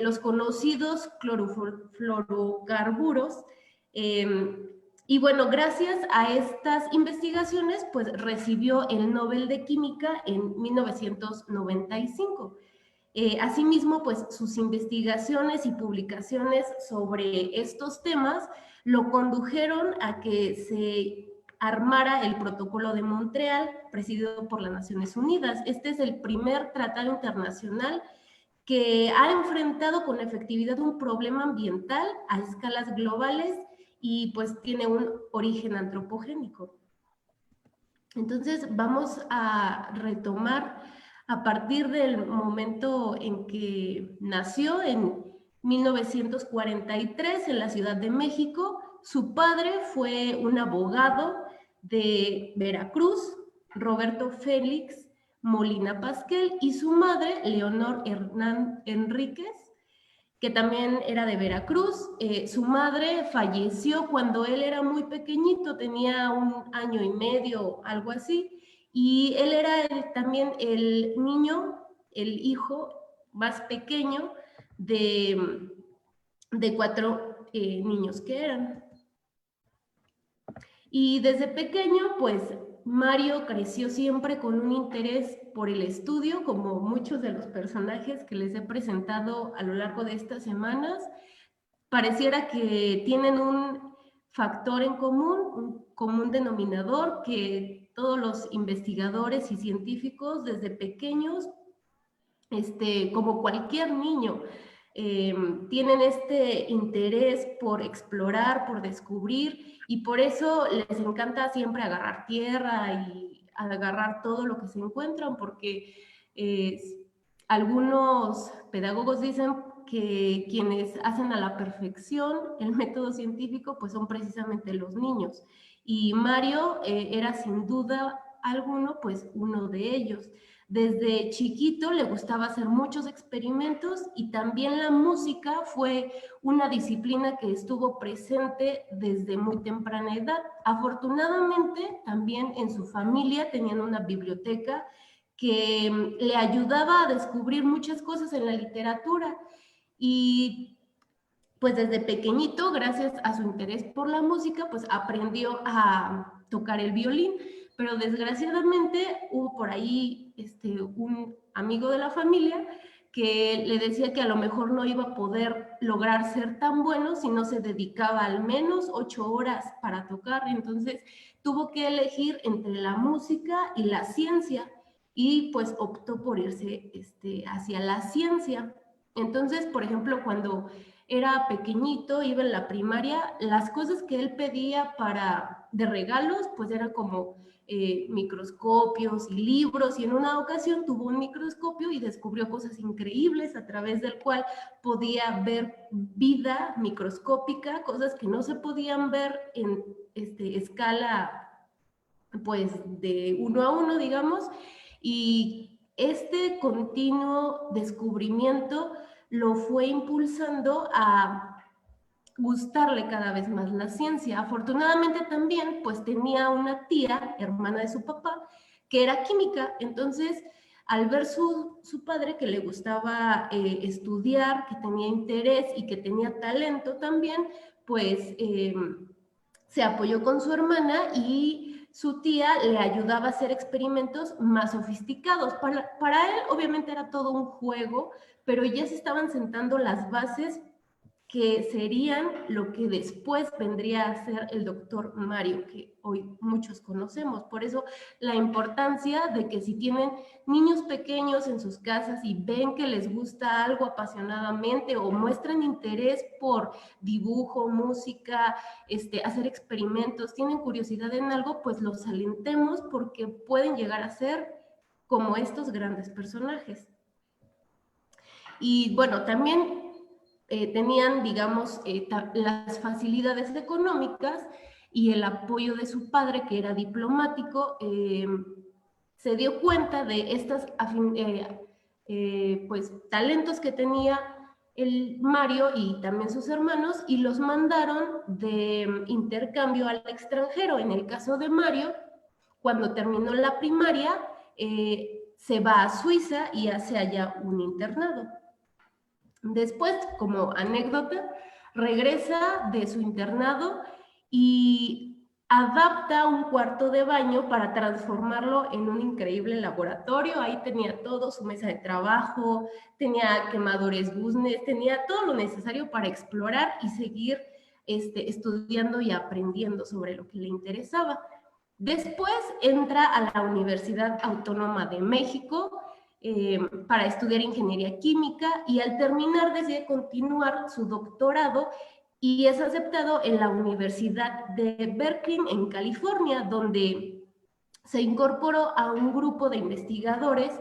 los conocidos clorofluorocarburos. Y bueno, gracias a estas investigaciones, pues recibió el Nobel de Química en 1995. Asimismo, pues sus investigaciones y publicaciones sobre estos temas lo condujeron a que se armara el Protocolo de Montreal, presidido por las Naciones Unidas. Este es el primer tratado internacional que ha enfrentado con efectividad un problema ambiental a escalas globales y pues tiene un origen antropogénico. Entonces vamos a retomar a partir del momento en que nació en 1943 en la Ciudad de México. Su padre fue un abogado de Veracruz, Roberto Félix Molina Pasquel, y su madre, Leonor Hernán Enríquez, que también era de Veracruz. Su madre falleció cuando él era muy pequeñito, tenía 1 año y medio, algo así, y él era también el niño, el hijo más pequeño de 4 niños que eran. Y desde pequeño, pues Mario creció siempre con un interés por el estudio, como muchos de los personajes que les he presentado a lo largo de estas semanas. Pareciera que tienen un factor en común, un común denominador, que todos los investigadores y científicos desde pequeños, como cualquier niño, tienen este interés por explorar, por descubrir, y por eso les encanta siempre agarrar tierra y agarrar todo lo que se encuentran, porque algunos pedagogos dicen que quienes hacen a la perfección el método científico pues son precisamente los niños, y Mario era sin duda alguno pues uno de ellos. Desde chiquito le gustaba hacer muchos experimentos, y también la música fue una disciplina que estuvo presente desde muy temprana edad. Afortunadamente, también en su familia tenían una biblioteca que le ayudaba a descubrir muchas cosas en la literatura, y pues desde pequeñito, gracias a su interés por la música, pues aprendió a tocar el violín. Pero desgraciadamente hubo por ahí un amigo de la familia que le decía que a lo mejor no iba a poder lograr ser tan bueno si no se dedicaba al menos 8 horas para tocar. Entonces tuvo que elegir entre la música y la ciencia, y pues optó por irse hacia la ciencia. Entonces, por ejemplo, cuando era pequeñito, iba en la primaria, las cosas que él pedía para de regalos, pues era como microscopios y libros, y en una ocasión tuvo un microscopio y descubrió cosas increíbles a través del cual podía ver vida microscópica, cosas que no se podían ver en escala pues de 1 a 1, digamos, y este continuo descubrimiento lo fue impulsando a gustarle cada vez más la ciencia. Afortunadamente también, pues tenía una tía, hermana de su papá, que era química. Entonces, al ver su padre que le gustaba estudiar, que tenía interés y que tenía talento también, pues se apoyó con su hermana y su tía le ayudaba a hacer experimentos más sofisticados. Para él, obviamente, era todo un juego, pero ya se estaban sentando las bases que serían lo que después vendría a ser el doctor Mario, que hoy muchos conocemos. Por eso la importancia de que si tienen niños pequeños en sus casas y ven que les gusta algo apasionadamente o muestran interés por dibujo, música, hacer experimentos, tienen curiosidad en algo, pues los alentemos porque pueden llegar a ser como estos grandes personajes. Y bueno, también tenían, digamos, las facilidades económicas y el apoyo de su padre, que era diplomático, se dio cuenta de estos pues, talentos que tenía el Mario y también sus hermanos, y los mandaron de intercambio al extranjero. En el caso de Mario, cuando terminó la primaria, se va a Suiza y hace allá un internado. Después, como anécdota, regresa de su internado y adapta un cuarto de baño para transformarlo en un increíble laboratorio. Ahí tenía todo, su mesa de trabajo, tenía quemadores Busnes, tenía todo lo necesario para explorar y seguir estudiando y aprendiendo sobre lo que le interesaba. Después entra a la Universidad Autónoma de México, para estudiar ingeniería química, y al terminar decide continuar su doctorado y es aceptado en la Universidad de Berkeley en California, donde se incorporó a un grupo de investigadores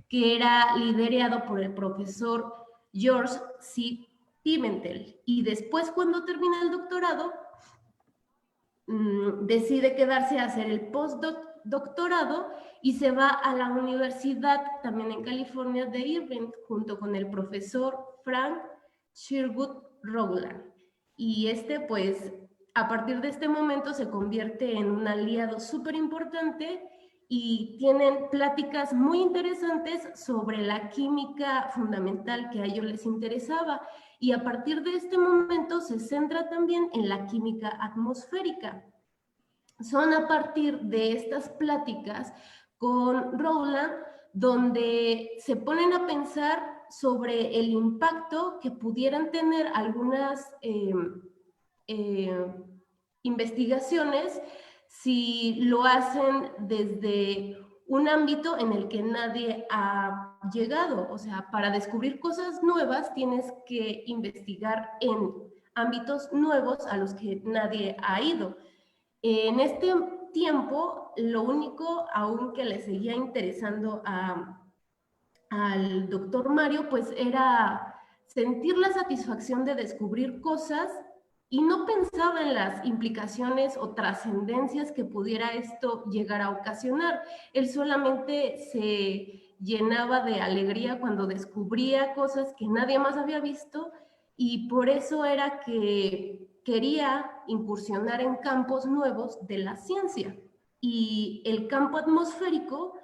que era liderado por el profesor George C. Pimentel. Y después, cuando termina el doctorado, decide quedarse a hacer el postdoctorado y se va a la universidad también en California de Irvine junto con el profesor Frank Sherwood Rowland. Y pues a partir de este momento se convierte en un aliado súper importante y tienen pláticas muy interesantes sobre la química fundamental que a ellos les interesaba. Y a partir de este momento se centra también en la química atmosférica. Son a partir de estas pláticas con Rowland donde se ponen a pensar sobre el impacto que pudieran tener algunas investigaciones si lo hacen desde un ámbito en el que nadie ha llegado. O sea, para descubrir cosas nuevas tienes que investigar en ámbitos nuevos a los que nadie ha ido. En este tiempo, lo único aún que le seguía interesando al doctor Mario, pues era sentir la satisfacción de descubrir cosas y no pensaba en las implicaciones o trascendencias que pudiera esto llegar a ocasionar. Él solamente se llenaba de alegría cuando descubría cosas que nadie más había visto, y por eso era que quería incursionar en campos nuevos de la ciencia. Y el campo atmosférico,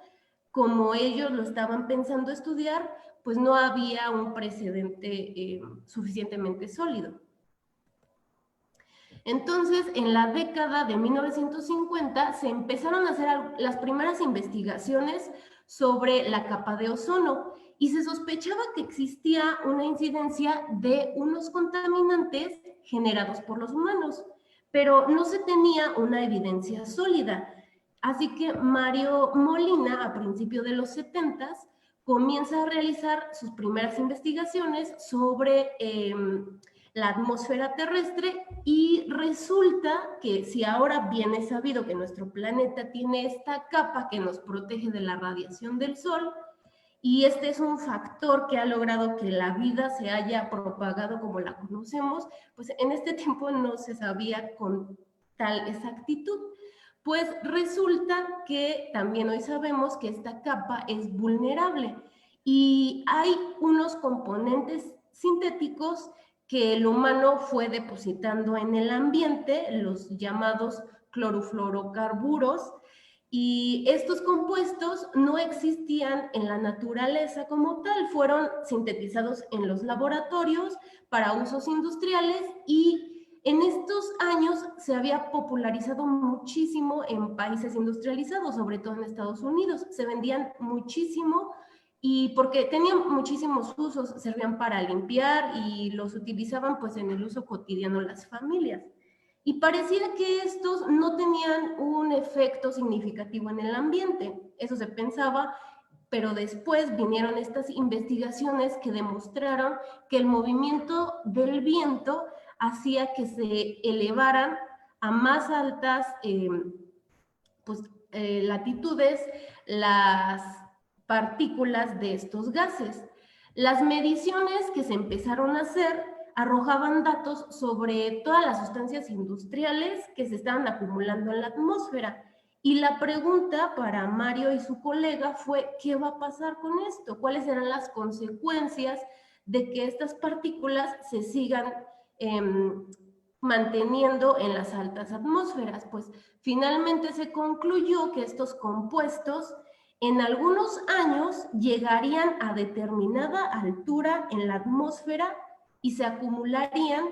como ellos lo estaban pensando estudiar, pues no había un precedente suficientemente sólido. Entonces, en la década de 1950 se empezaron a hacer las primeras investigaciones sobre la capa de ozono y se sospechaba que existía una incidencia de unos contaminantes generados por los humanos, pero no se tenía una evidencia sólida. Así que Mario Molina, a principios de los 70s, comienza a realizar sus primeras investigaciones sobre la atmósfera terrestre, y resulta que si ahora bien es sabido que nuestro planeta tiene esta capa que nos protege de la radiación del Sol, y este es un factor que ha logrado que la vida se haya propagado como la conocemos, pues en este tiempo no se sabía con tal exactitud. Pues resulta que también hoy sabemos que esta capa es vulnerable y hay unos componentes sintéticos que el humano fue depositando en el ambiente, los llamados clorofluorocarburos, y estos compuestos no existían en la naturaleza como tal, fueron sintetizados en los laboratorios para usos industriales, y en estos años se había popularizado muchísimo en países industrializados, sobre todo en Estados Unidos. Se vendían muchísimo y porque tenían muchísimos usos, servían para limpiar y los utilizaban pues en el uso cotidiano las familias. Y parecía que estos no tenían un efecto significativo en el ambiente, eso se pensaba, pero después vinieron estas investigaciones que demostraron que el movimiento del viento hacía que se elevaran a más altas latitudes las partículas de estos gases. Las mediciones que se empezaron a hacer arrojaban datos sobre todas las sustancias industriales que se estaban acumulando en la atmósfera. Y la pregunta para Mario y su colega fue, ¿qué va a pasar con esto? ¿Cuáles serán las consecuencias de que estas partículas se sigan manteniendo en las altas atmósferas? Pues finalmente se concluyó que estos compuestos en algunos años llegarían a determinada altura en la atmósfera y se acumularían.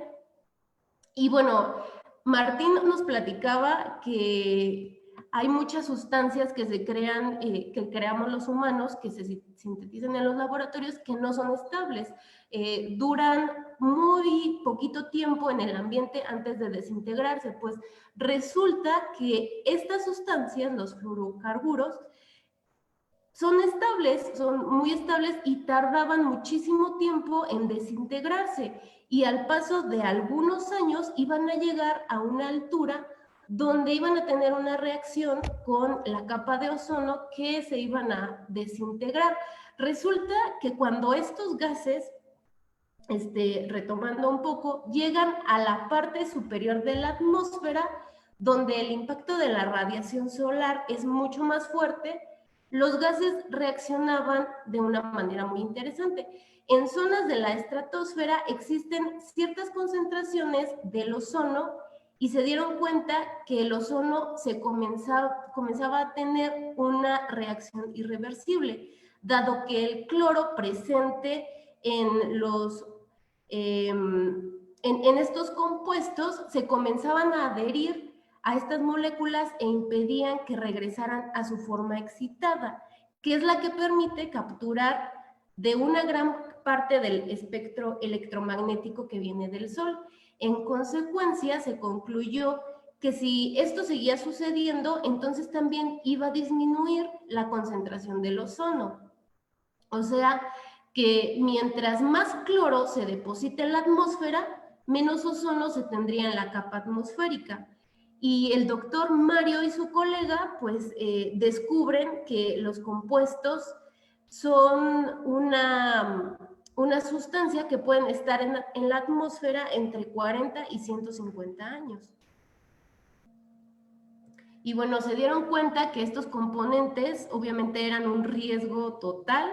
Y bueno, Martín nos platicaba que hay muchas sustancias que se crean, que creamos los humanos, que se sintetizan en los laboratorios, que no son estables. Duran muy poquito tiempo en el ambiente antes de desintegrarse. Pues resulta que estas sustancias, los fluorocarburos, son estables, son muy estables y tardaban muchísimo tiempo en desintegrarse, y al paso de algunos años iban a llegar a una altura donde iban a tener una reacción con la capa de ozono que se iban a desintegrar. Resulta que cuando estos gases, retomando un poco, llegan a la parte superior de la atmósfera, donde el impacto de la radiación solar es mucho más fuerte, los gases reaccionaban de una manera muy interesante. En zonas de la estratosfera existen ciertas concentraciones del ozono y se dieron cuenta que el ozono comenzaba a tener una reacción irreversible, dado que el cloro presente en estos compuestos se comenzaban a adherir a estas moléculas e impedían que regresaran a su forma excitada, que es la que permite capturar de una gran parte del espectro electromagnético que viene del Sol. En consecuencia, se concluyó que si esto seguía sucediendo, entonces también iba a disminuir la concentración del ozono. O sea, que mientras más cloro se deposite en la atmósfera, menos ozono se tendría en la capa atmosférica. Y el doctor Mario y su colega pues descubren que los compuestos son una sustancia que pueden estar en la atmósfera entre 40 y 150 años. Y bueno, se dieron cuenta que estos componentes obviamente eran un riesgo total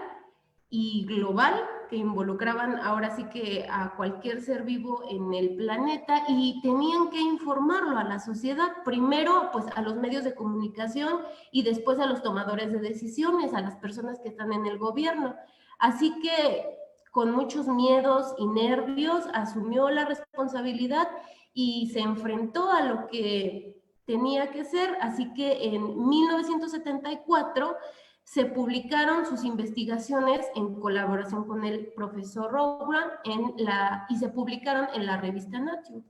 y global, que involucraban ahora sí que a cualquier ser vivo en el planeta, y tenían que informarlo a la sociedad, primero pues a los medios de comunicación y después a los tomadores de decisiones, a las personas que están en el gobierno. Así que con muchos miedos y nervios asumió la responsabilidad y se enfrentó a lo que tenía que ser. Así que en 1974 se publicaron sus investigaciones en colaboración con el profesor Rowland y se publicaron en la revista Nature.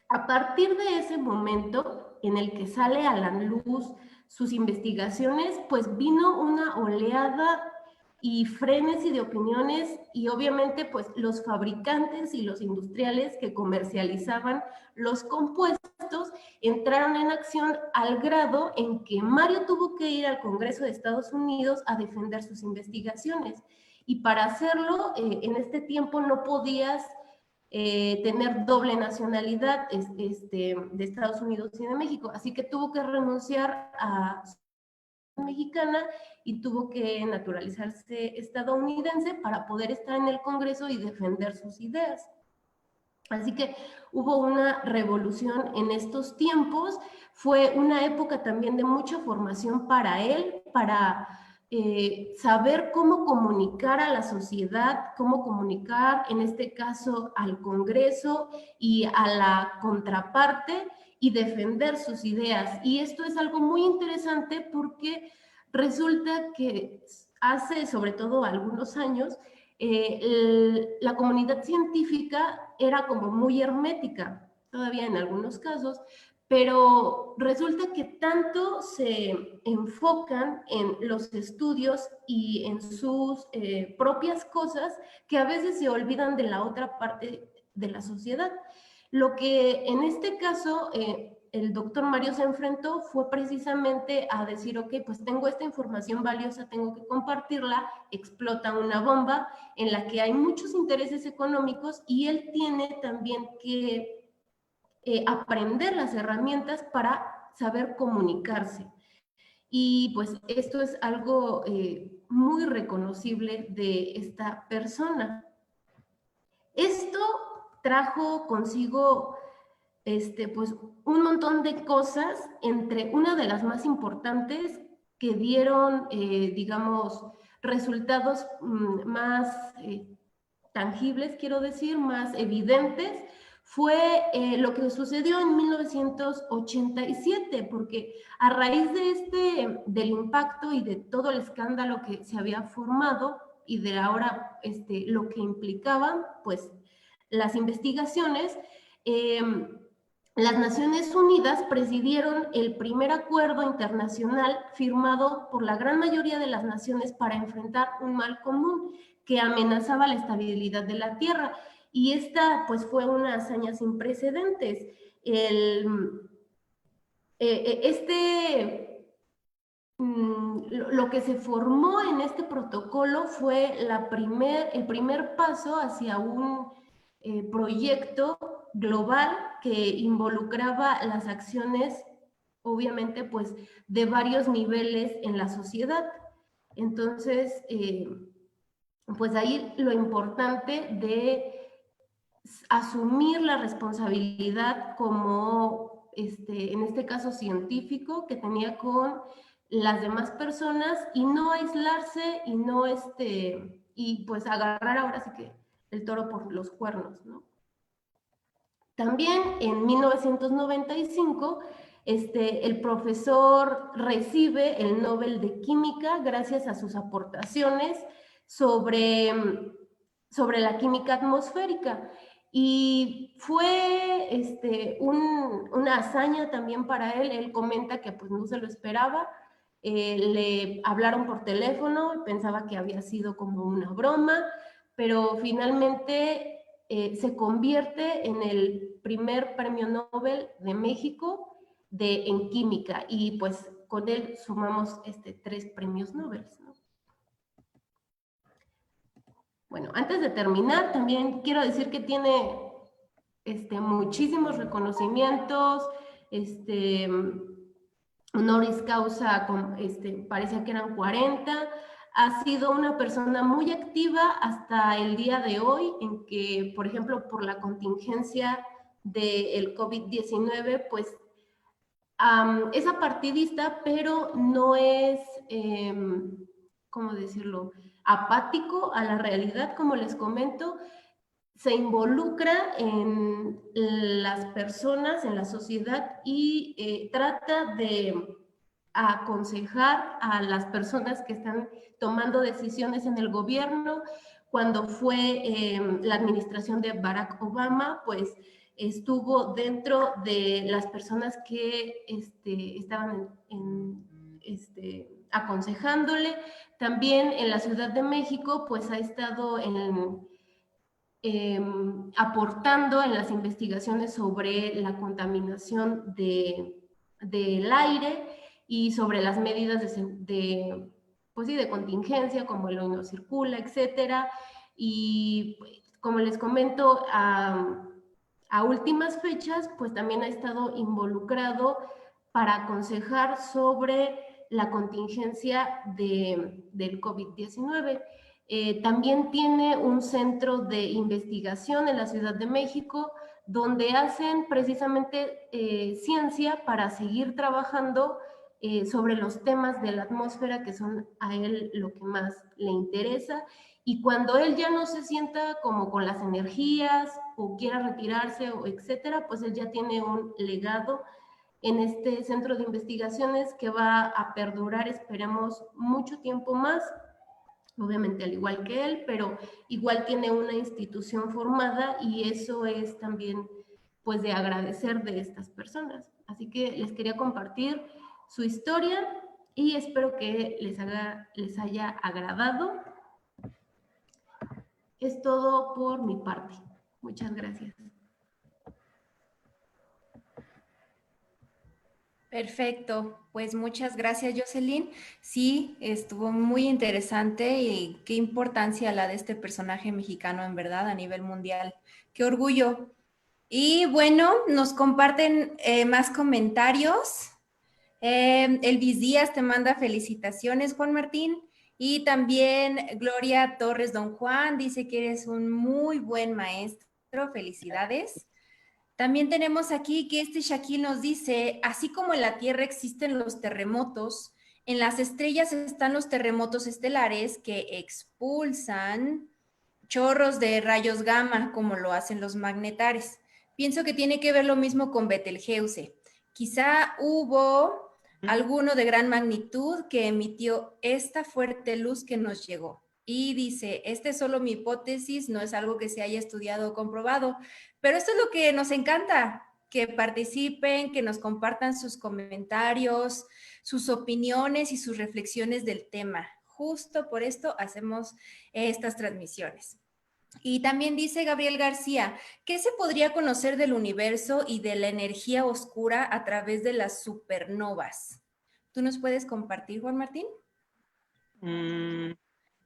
A partir de ese momento en el que sale a la luz sus investigaciones, pues vino una oleada y frenesí de opiniones, y obviamente pues los fabricantes y los industriales que comercializaban los compuestos entraron en acción al grado en que Mario tuvo que ir al Congreso de Estados Unidos a defender sus investigaciones. Y para hacerlo, en este tiempo no podías tener doble nacionalidad de Estados Unidos y de México, así que tuvo que renunciar a su mexicana y tuvo que naturalizarse estadounidense para poder estar en el Congreso y defender sus ideas. Así que hubo una revolución en estos tiempos. Fue una época también de mucha formación para él, para saber cómo comunicar a la sociedad, cómo comunicar, en este caso, al Congreso y a la contraparte, y defender sus ideas. Y esto es algo muy interesante porque resulta que hace, sobre todo, algunos años, la comunidad científica era como muy hermética, todavía en algunos casos, pero resulta que tanto se enfocan en los estudios y en sus propias cosas que a veces se olvidan de la otra parte de la sociedad. Lo que en este caso el doctor Mario se enfrentó fue precisamente a decir, ok, pues tengo esta información valiosa, tengo que compartirla, explota una bomba en la que hay muchos intereses económicos y él tiene también que aprender las herramientas para saber comunicarse. Y pues esto es algo muy reconocible de esta persona. Esto trajo consigo pues un montón de cosas, entre una de las más importantes que dieron, digamos, resultados más tangibles, quiero decir, más evidentes, fue lo que sucedió en 1987, porque a raíz de del impacto y de todo el escándalo que se había formado y de ahora lo que implicaban, pues, las investigaciones, las Naciones Unidas presidieron el primer acuerdo internacional firmado por la gran mayoría de las naciones para enfrentar un mal común que amenazaba la estabilidad de la Tierra. Y esta, pues, fue una hazaña sin precedentes. Lo que se formó en este protocolo fue el primer paso hacia un proyecto global que involucraba las acciones, obviamente, pues, de varios niveles en la sociedad. Entonces, pues ahí lo importante de asumir la responsabilidad como, en este caso, científico, que tenía con las demás personas, y no aislarse y no, y pues agarrar ahora sí que el toro por los cuernos, ¿no? También en 1995, el profesor recibe el Nobel de Química gracias a sus aportaciones sobre la química atmosférica. Y fue una hazaña también para él. Él comenta que pues no se lo esperaba. Le hablaron por teléfono, pensaba que había sido como una broma, pero finalmente se convierte en el primer premio Nobel de México en química, y pues con él sumamos 3 premios Nobel, ¿no? Bueno, antes de terminar, también quiero decir que tiene muchísimos reconocimientos, honoris causa, parece que eran 40. Ha sido una persona muy activa hasta el día de hoy, en que, por ejemplo, por la contingencia del COVID-19, pues es apartidista, pero no es, ¿cómo decirlo?, apático a la realidad, como les comento. Se involucra en las personas, en la sociedad, y trata de aconsejar a las personas que están tomando decisiones en el gobierno. Cuando fue la administración de Barack Obama, pues estuvo dentro de las personas que estaban aconsejándole. También en la Ciudad de México, pues ha estado aportando en las investigaciones sobre la contaminación del aire y sobre las medidas pues sí, de contingencia, como el hoy no circula, etcétera. Y como les comento, a últimas fechas, pues también ha estado involucrado para aconsejar sobre la contingencia del COVID-19. También tiene un centro de investigación en la Ciudad de México donde hacen precisamente ciencia para seguir trabajando sobre los temas de la atmósfera que son a él lo que más le interesa. Y cuando él ya no se sienta como con las energías o quiera retirarse o etcétera, pues él ya tiene un legado en este centro de investigaciones que va a perdurar, esperemos, mucho tiempo más, obviamente al igual que él, pero igual tiene una institución formada y eso es también pues de agradecer de estas personas. Así que les quería compartir su historia y espero que les haya agradado. Es todo por mi parte. Muchas gracias. Perfecto, pues muchas gracias, Jocelyn. Sí, estuvo muy interesante y qué importancia la de este personaje mexicano, en verdad, a nivel mundial. Qué orgullo. Y bueno, nos comparten más comentarios. Elvis Díaz te manda felicitaciones, Juan Martín. Y también Gloria Torres Don Juan dice que eres un muy buen maestro. Felicidades. También tenemos aquí que Shaquille nos dice, así como en la Tierra existen los terremotos, en las estrellas están los terremotos estelares que expulsan chorros de rayos gamma, como lo hacen los magnetares. Pienso que tiene que ver lo mismo con Betelgeuse. Quizá hubo alguno de gran magnitud que emitió esta fuerte luz que nos llegó. Y dice, esta es solo mi hipótesis, no es algo que se haya estudiado o comprobado, pero esto es lo que nos encanta, que participen, que nos compartan sus comentarios, sus opiniones y sus reflexiones del tema. Justo por esto hacemos estas transmisiones. Y también dice Gabriel García, ¿qué se podría conocer del universo y de la energía oscura a través de las supernovas? ¿Tú nos puedes compartir, Juan Martín?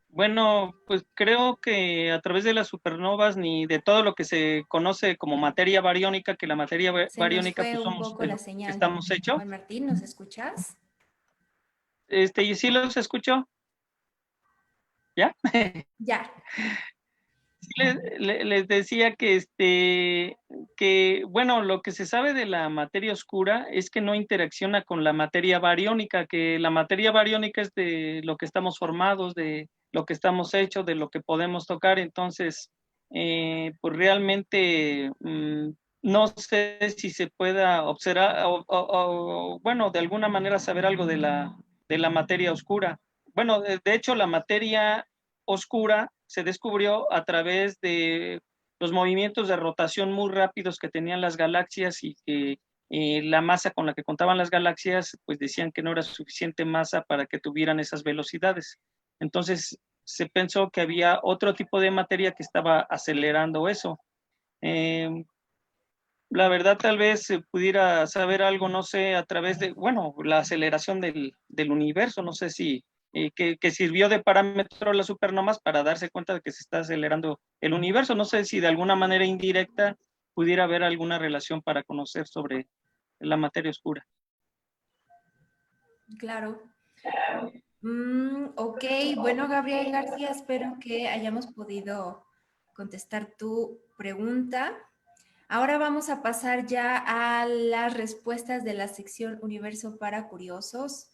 Bueno, pues creo que a través de las supernovas ni de todo lo que se conoce como materia bariónica, que la materia bariónica pues un somos poco de la lo que señal. estamos hechos. Juan Martín, ¿nos escuchas? ¿Y sí los escucho? ¿Ya? Ya. Sí, les decía que, bueno, lo que se sabe de la materia oscura es que no interacciona con la materia bariónica, que la materia bariónica es de lo que estamos formados, de lo que estamos hechos, de lo que podemos tocar. Entonces, pues realmente no sé si se pueda observar o, bueno, de alguna manera saber algo de la materia oscura. Bueno, de hecho, la materia oscura se descubrió a través de los movimientos de rotación muy rápidos que tenían las galaxias y que la masa con la que contaban las galaxias, pues decían que no era suficiente masa para que tuvieran esas velocidades. Entonces se pensó que había otro tipo de materia que estaba acelerando eso. La verdad, tal vez se pudiera saber algo, no sé, a través de, bueno, la aceleración del universo, no sé si que sirvió de parámetro a las supernovas para darse cuenta de que se está acelerando el universo. No sé si de alguna manera indirecta pudiera haber alguna relación para conocer sobre la materia oscura. Claro. Ok, bueno, Gabriel García, espero que hayamos podido contestar tu pregunta. Ahora vamos a pasar ya a las respuestas de la sección Universo para Curiosos.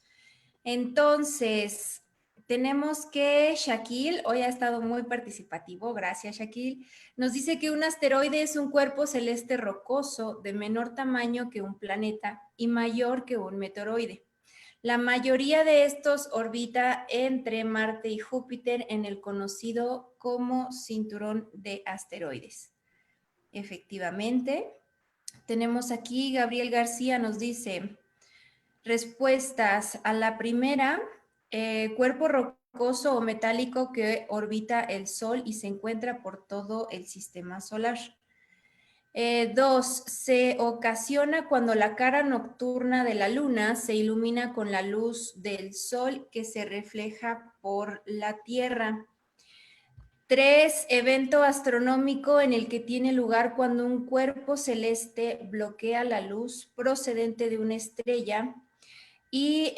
Entonces, tenemos que Shaquille, hoy ha estado muy participativo, gracias Shaquille, nos dice que un asteroide es un cuerpo celeste rocoso de menor tamaño que un planeta y mayor que un meteoroide. La mayoría de estos orbita entre Marte y Júpiter en el conocido como cinturón de asteroides. Efectivamente, tenemos aquí, Gabriel García nos dice, respuestas a la primera, cuerpo rocoso rocoso o metálico que orbita el Sol y se encuentra por todo el sistema solar. 2. Se ocasiona cuando la cara nocturna de la Luna se ilumina con la luz del Sol que se refleja por la Tierra. 3. Evento astronómico en el que tiene lugar cuando un cuerpo celeste bloquea la luz procedente de una estrella. Y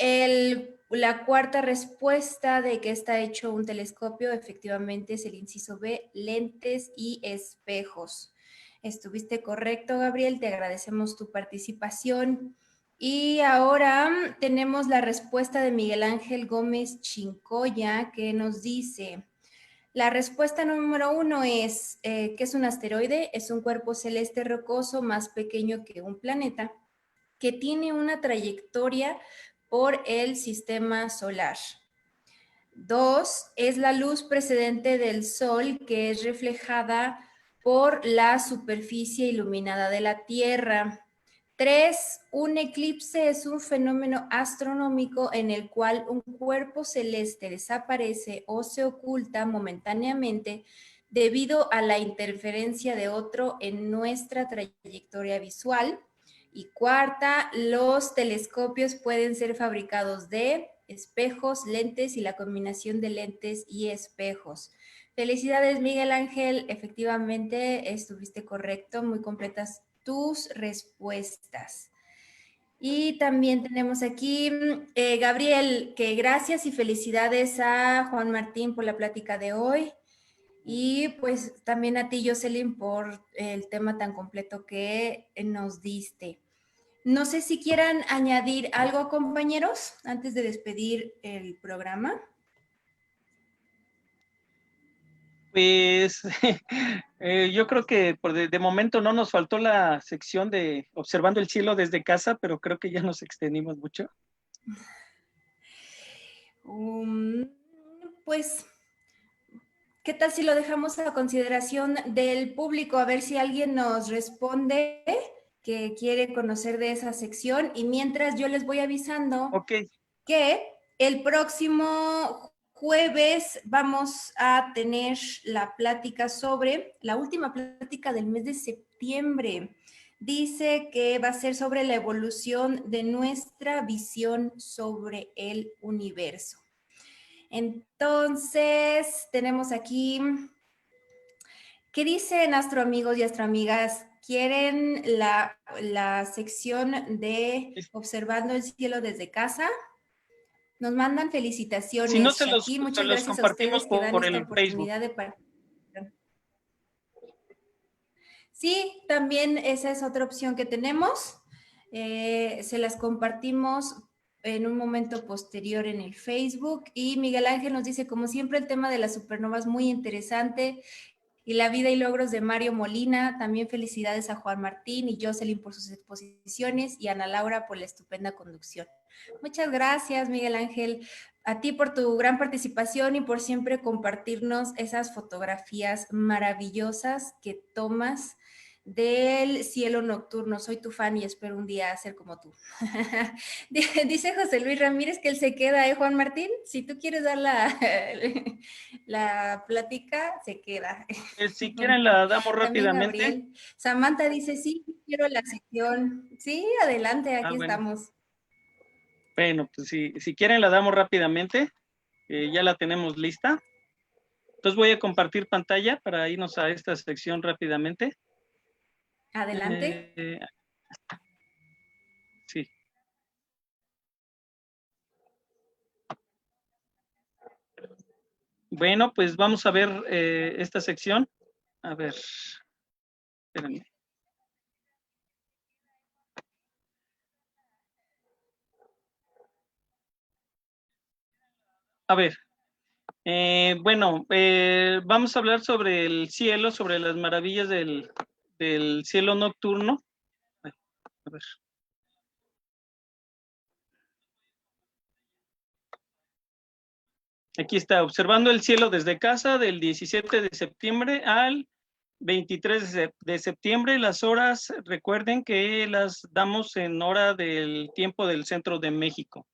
la cuarta respuesta de que está hecho un telescopio, efectivamente, es el inciso B, lentes y espejos. Estuviste correcto, Gabriel, te agradecemos tu participación. Y ahora tenemos la respuesta de Miguel Ángel Gómez Chincoya, que nos dice: la respuesta número 1 es, ¿qué es un asteroide? Es un cuerpo celeste rocoso más pequeño que un planeta, que tiene una trayectoria por el sistema solar. 2, es la luz precedente del Sol que es reflejada por la superficie iluminada de la Tierra. 3, un eclipse es un fenómeno astronómico en el cual un cuerpo celeste desaparece o se oculta momentáneamente debido a la interferencia de otro en nuestra trayectoria visual. Y cuarta, los telescopios pueden ser fabricados de espejos, lentes y la combinación de lentes y espejos. Felicidades, Miguel Ángel. Efectivamente, estuviste correcto, muy completas tus respuestas. Y también tenemos aquí, Gabriel, que gracias y felicidades a Juan Martín por la plática de hoy. Y pues también a ti, Jocelyn, por el tema tan completo que nos diste. No sé si quieran añadir algo, compañeros, antes de despedir el programa. Pues yo creo que de momento no nos faltó la sección de observando el cielo desde casa, pero creo que ya nos extendimos mucho. Pues, ¿qué tal si lo dejamos a consideración del público? A ver si alguien nos responde que quiere conocer de esa sección. Y mientras yo les voy avisando que el próximo jueves vamos a tener la plática sobre, la última plática del mes de septiembre. Dice que va a ser sobre la evolución de nuestra visión sobre el universo. Entonces, tenemos aquí, ¿qué dicen astroamigos y astroamigas? ¿Quieren la sección de observando el cielo desde casa? Nos mandan felicitaciones. Si no, Aquí, se muchas los gracias a ustedes compartimos que dan por esta el Facebook. oportunidad de participar. Sí, también esa es otra opción que tenemos. Se las compartimos en un momento posterior en el Facebook. Y Miguel Ángel nos dice, como siempre, el tema de las supernovas muy interesante. Y la vida y logros de Mario Molina. También felicidades a Juan Martín y Jocelyn por sus exposiciones y a Ana Laura por la estupenda conducción. Muchas gracias, Miguel Ángel, a ti por tu gran participación y por siempre compartirnos esas fotografías maravillosas que tomas del cielo nocturno. Soy tu fan y espero un día ser como tú. Dice José Luis Ramírez que él se queda, ¿eh, Juan Martín? Si tú quieres dar la plática, se queda. Si quieren la damos rápidamente. Gabriel. Samantha dice, sí, quiero la sección. Sí, adelante, aquí bueno. estamos. Bueno, pues si quieren la damos rápidamente. Ya la tenemos lista. Entonces voy a compartir pantalla para irnos a esta sección rápidamente. Adelante. Sí. Bueno, pues vamos a ver esta sección. A ver, espérenme. A ver, bueno, vamos a hablar sobre el cielo, sobre las maravillas del cielo nocturno. A ver. Aquí está, observando el cielo desde casa del 17 de septiembre al 23 de septiembre. Las horas, recuerden que las damos en hora del tiempo del centro de México.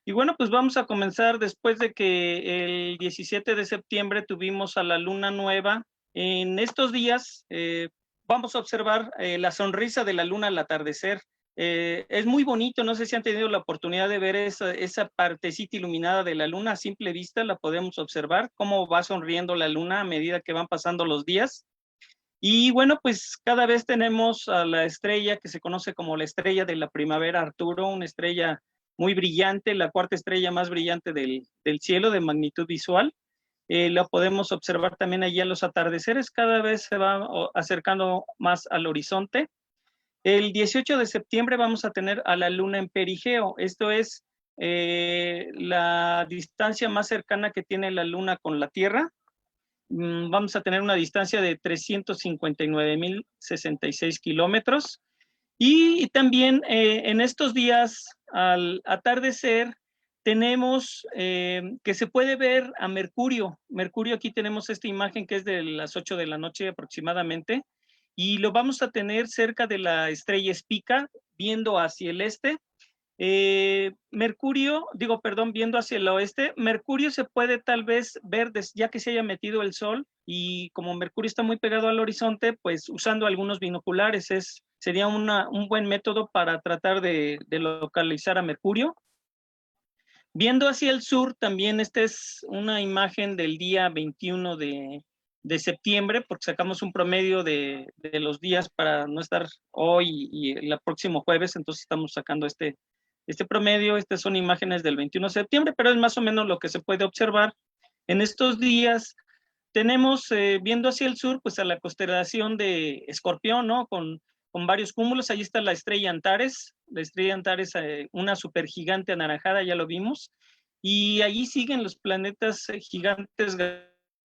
Y bueno, pues vamos a comenzar después de que el 17 de septiembre tuvimos a la luna nueva. En estos días vamos a observar la sonrisa de la luna al atardecer. Es muy bonito, no sé si han tenido la oportunidad de ver esa partecita iluminada de la luna a simple vista, la podemos observar, cómo va sonriendo la luna a medida que van pasando los días. Y bueno, pues cada vez tenemos a la estrella que se conoce como la estrella de la primavera, Arturo, una estrella muy brillante, la cuarta estrella más brillante del cielo de magnitud visual. La podemos observar también allí a los atardeceres, cada vez se va acercando más al horizonte. El 18 de septiembre vamos a tener a la luna en perigeo, esto es la distancia más cercana que tiene la luna con la Tierra. Vamos a tener una distancia de 359.066 kilómetros. Y también en estos días, al atardecer, tenemos que se puede ver a Mercurio. Mercurio, aquí tenemos esta imagen que es de las 8 de la noche aproximadamente, y lo vamos a tener cerca de la estrella Spica, viendo hacia el este. Viendo hacia el oeste, Mercurio se puede tal vez ver ya que se haya metido el sol, y como Mercurio está muy pegado al horizonte, pues usando algunos binoculares sería un buen método para tratar de localizar a Mercurio. Viendo hacia el sur, también esta es una imagen del día 21 de septiembre, porque sacamos un promedio de los días para no estar hoy y el próximo jueves, entonces estamos sacando este promedio. Estas son imágenes del 21 de septiembre, pero es más o menos lo que se puede observar. En estos días tenemos, viendo hacia el sur, pues a la constelación de Escorpión, ¿no? Con varios cúmulos. Ahí está la estrella Antares, una supergigante anaranjada, ya lo vimos. Y allí siguen los planetas gigantes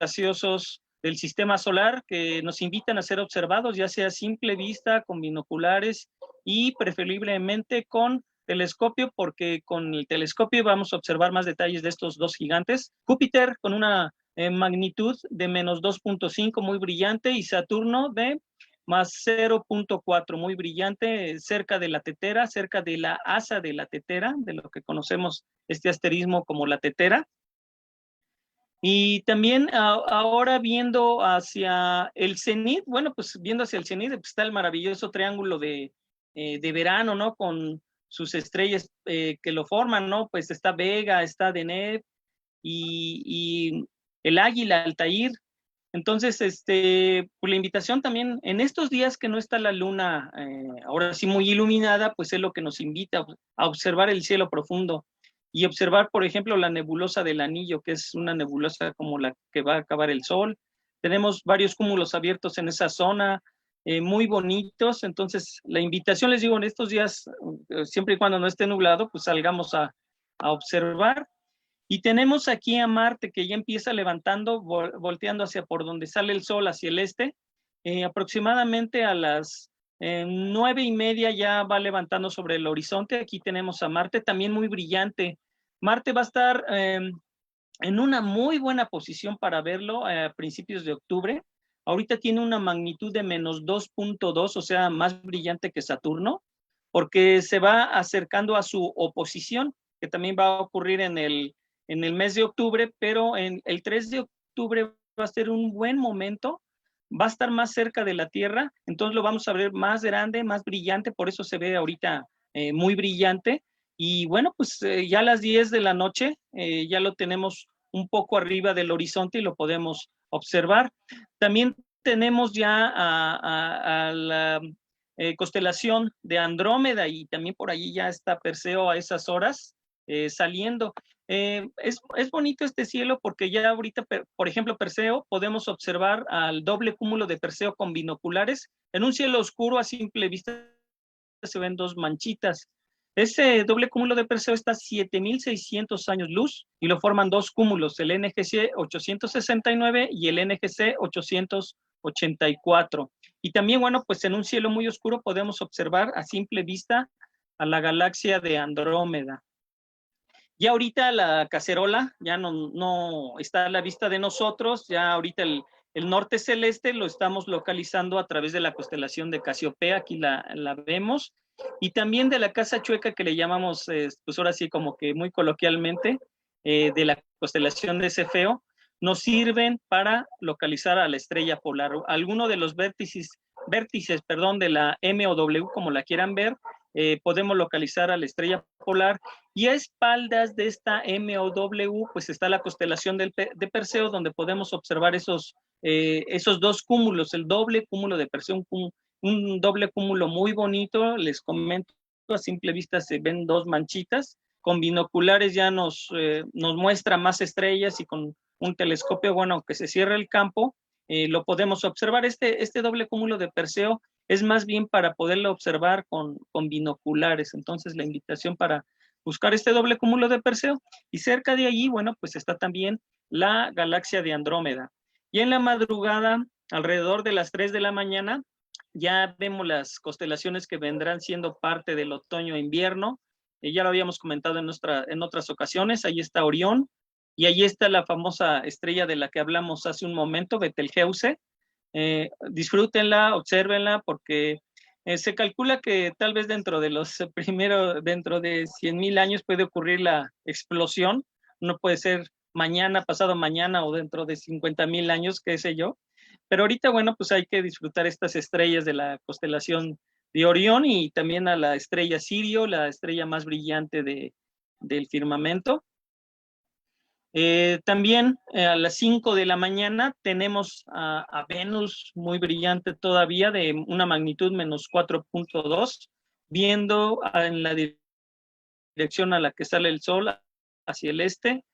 gaseosos del sistema solar que nos invitan a ser observados, ya sea a simple vista, con binoculares y preferiblemente con telescopio, porque con el telescopio vamos a observar más detalles de estos dos gigantes. Júpiter con una magnitud de menos 2.5, muy brillante, y Saturno de más 0.4, muy brillante, cerca de la tetera, cerca de la asa de la tetera, de lo que conocemos este asterismo como la tetera. Y también ahora viendo hacia el cenit, bueno, pues viendo hacia el cenit, pues está el maravilloso triángulo de verano, ¿no? Con sus estrellas que lo forman, ¿no? Pues está Vega, está Deneb y el Águila, Altair. Entonces, pues la invitación también, en estos días que no está la luna, ahora sí muy iluminada, pues es lo que nos invita a observar el cielo profundo y observar, por ejemplo, la nebulosa del Anillo, que es una nebulosa como la que va a acabar el Sol. Tenemos varios cúmulos abiertos en esa zona, muy bonitos. Entonces, la invitación, les digo, en estos días, siempre y cuando no esté nublado, pues salgamos a observar. Y tenemos aquí a Marte, que ya empieza levantando, volteando hacia por donde sale el sol, hacia el este. Aproximadamente a las 9:30 ya va levantando sobre el horizonte. Aquí tenemos a Marte, también muy brillante. Marte va a estar en una muy buena posición para verlo a principios de octubre. Ahorita tiene una magnitud de menos 2.2, o sea, más brillante que Saturno, porque se va acercando a su oposición, que también va a ocurrir en el mes de octubre, pero en el 3 de octubre va a ser un buen momento, va a estar más cerca de la Tierra, entonces lo vamos a ver más grande, más brillante, por eso se ve ahorita muy brillante. Y bueno, pues ya a las 10 de la noche ya lo tenemos un poco arriba del horizonte y lo podemos observar. También tenemos ya a la constelación de Andrómeda, y también por allí ya está Perseo a esas horas saliendo. Es bonito este cielo porque ya ahorita, por ejemplo, Perseo, podemos observar al doble cúmulo de Perseo con binoculares. En un cielo oscuro a simple vista se ven dos manchitas. Ese doble cúmulo de Perseo está a 7.600 años luz y lo forman dos cúmulos, el NGC 869 y el NGC 884. Y también, bueno, pues en un cielo muy oscuro podemos observar a simple vista a la galaxia de Andrómeda. Ya ahorita la cacerola ya no está a la vista de nosotros, ya ahorita el norte celeste lo estamos localizando a través de la constelación de Casiopea, aquí la vemos, y también de la casa chueca que le llamamos, pues ahora sí como que muy coloquialmente, de la constelación de Cefeo, nos sirven para localizar a la estrella polar. Alguno de los vértices, de la M o W, como la quieran ver, podemos localizar a la estrella polar, y a espaldas de esta M o W, pues está la constelación de Perseo, donde podemos observar esos dos cúmulos, el doble cúmulo de Perseo, un doble cúmulo muy bonito. Les comento, a simple vista se ven dos manchitas, con binoculares ya nos muestra más estrellas, y con un telescopio, bueno, aunque se cierre el campo, lo podemos observar. Este doble cúmulo de Perseo es más bien para poderlo observar con binoculares. Entonces la invitación para buscar este doble cúmulo de Perseo, y cerca de allí, bueno, pues está también la galaxia de Andrómeda. Y en la madrugada, alrededor de las 3 de la mañana, ya vemos las constelaciones que vendrán siendo parte del otoño-invierno. Ya lo habíamos comentado en otras ocasiones. Ahí está Orión, y ahí está la famosa estrella de la que hablamos hace un momento, Betelgeuse. Disfrútenla, obsérvenla, porque se calcula que tal vez dentro de 100,000 años puede ocurrir la explosión. No puede ser mañana, pasado mañana, o dentro de 50,000 años, qué sé yo. Pero ahorita, bueno, pues hay que disfrutar estas estrellas de la constelación de Orión, y también a la estrella Sirio, la estrella más brillante del firmamento. También a las 5 de la mañana tenemos a Venus muy brillante todavía, de una magnitud menos 4.2, viendo en la dirección a la que sale el Sol, hacia el este.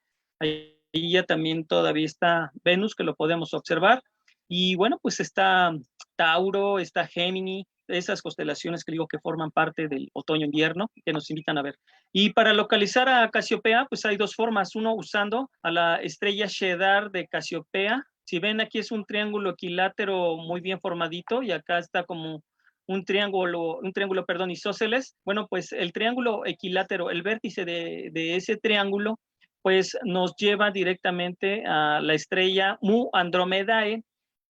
Ahí ya también todavía está Venus, que lo podemos observar. Y bueno, pues está Tauro, está Gémini, esas constelaciones que digo que forman parte del otoño-invierno, que nos invitan a ver. Y para localizar a Casiopea, pues hay dos formas. Uno, usando a la estrella Shedar de Casiopea. Si ven, aquí es un triángulo equilátero muy bien formadito, y acá está como un triángulo, isósceles. Bueno, pues el triángulo equilátero, el vértice de ese triángulo, pues nos lleva directamente a la estrella Mu Andromedae,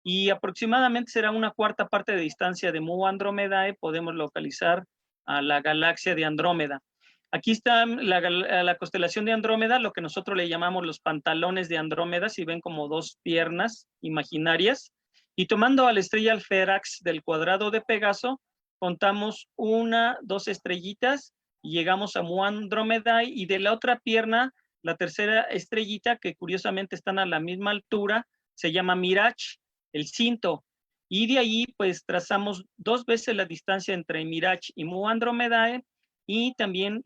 y aproximadamente será una cuarta parte de distancia de Mu Andromedae, podemos localizar a la galaxia de Andrómeda. Aquí está la constelación de Andrómeda, lo que nosotros le llamamos los pantalones de Andrómeda, si ven como dos piernas imaginarias. Y tomando a la estrella Alférax del cuadrado de Pegaso, contamos 1, 2 estrellitas, y llegamos a Mu Andromedae, y de la otra pierna, la tercera estrellita, que curiosamente están a la misma altura, se llama Mirach, el cinto. Y de ahí, pues, trazamos 2 veces la distancia entre Mirach y Mu Andromedae, y también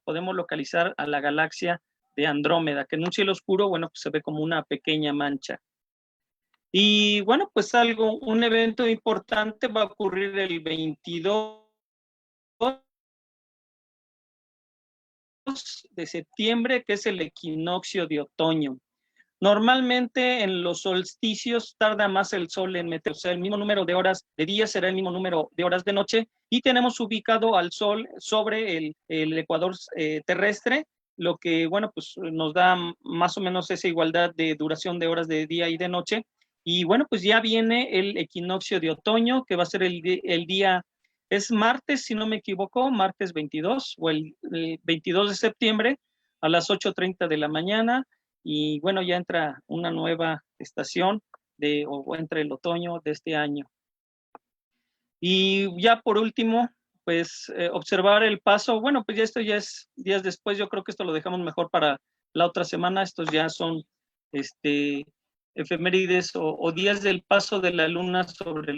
podemos localizar a la galaxia de Andrómeda, que en un cielo oscuro, bueno, pues se ve como una pequeña mancha. Y bueno, pues un evento importante va a ocurrir el 22 de septiembre, que es el equinoccio de otoño. Normalmente en los solsticios tarda más el sol en meterse, o sea, el mismo número de horas de día será el mismo número de horas de noche, y tenemos ubicado al sol sobre el ecuador terrestre, lo que, bueno, pues nos da más o menos esa igualdad de duración de horas de día y de noche. Y bueno, pues ya viene el equinoccio de otoño, que va a ser el día, es martes, si no me equivoco, martes 22, o el 22 de septiembre, a las 8:30 de la mañana. Y bueno, ya entra una nueva estación o entra el otoño de este año. Y ya por último, pues observar el paso. Bueno, pues esto ya es días después. Yo creo que esto lo dejamos mejor para la otra semana. Estos ya son efemérides o días del paso de la luna sobre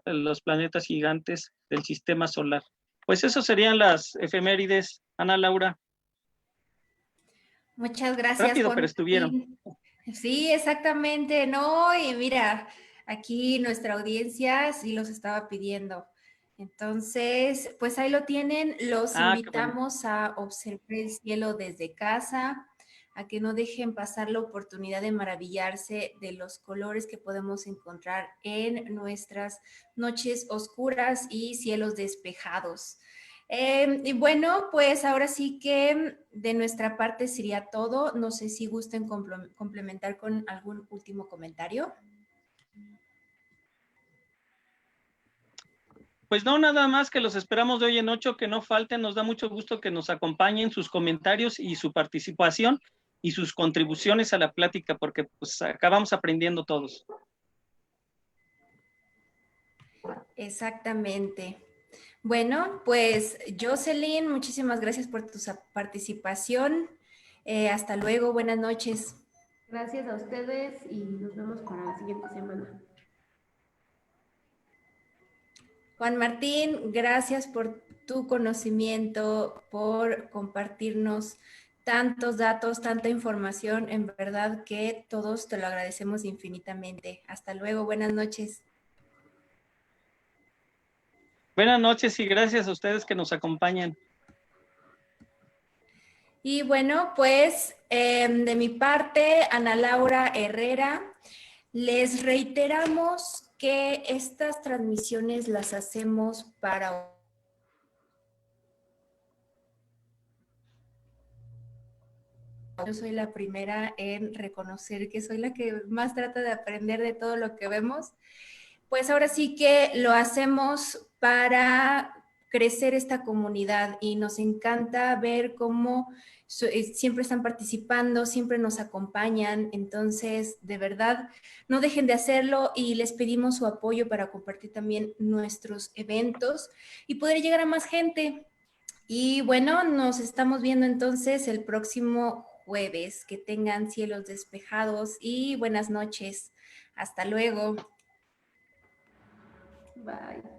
los planetas gigantes del sistema solar. Pues eso serían las efemérides, Ana Laura. Muchas gracias, Rápido, Juan pero estuvieron. Martín. Sí, exactamente, ¿no? Y mira, aquí nuestra audiencia sí los estaba pidiendo. Entonces, pues ahí lo tienen. Los Qué bueno. invitamos a observar el cielo desde casa, a que no dejen pasar la oportunidad de maravillarse de los colores que podemos encontrar en nuestras noches oscuras y cielos despejados. Y bueno, pues ahora sí que de nuestra parte sería todo. No sé si gusten complementar con algún último comentario. Pues no, nada más que los esperamos de hoy en 8, que no falten. Nos da mucho gusto que nos acompañen sus comentarios y su participación y sus contribuciones a la plática, porque pues acabamos aprendiendo todos. Exactamente. Bueno, pues Jocelyn, muchísimas gracias por tu participación. Hasta luego, buenas noches. Gracias a ustedes y nos vemos para la siguiente semana. Juan Martín, gracias por tu conocimiento, por compartirnos tantos datos, tanta información. En verdad que todos te lo agradecemos infinitamente. Hasta luego, buenas noches. Buenas noches y gracias a ustedes que nos acompañan. Y bueno, pues de mi parte, Ana Laura Herrera, les reiteramos que estas transmisiones las hacemos para... Yo soy la primera en reconocer que soy la que más trata de aprender de todo lo que vemos. Pues ahora sí que lo hacemos para crecer esta comunidad y nos encanta ver cómo siempre están participando, siempre nos acompañan. Entonces, de verdad, no dejen de hacerlo y les pedimos su apoyo para compartir también nuestros eventos y poder llegar a más gente. Y bueno, nos estamos viendo entonces el próximo jueves. Que tengan cielos despejados y buenas noches. Hasta luego. Bye.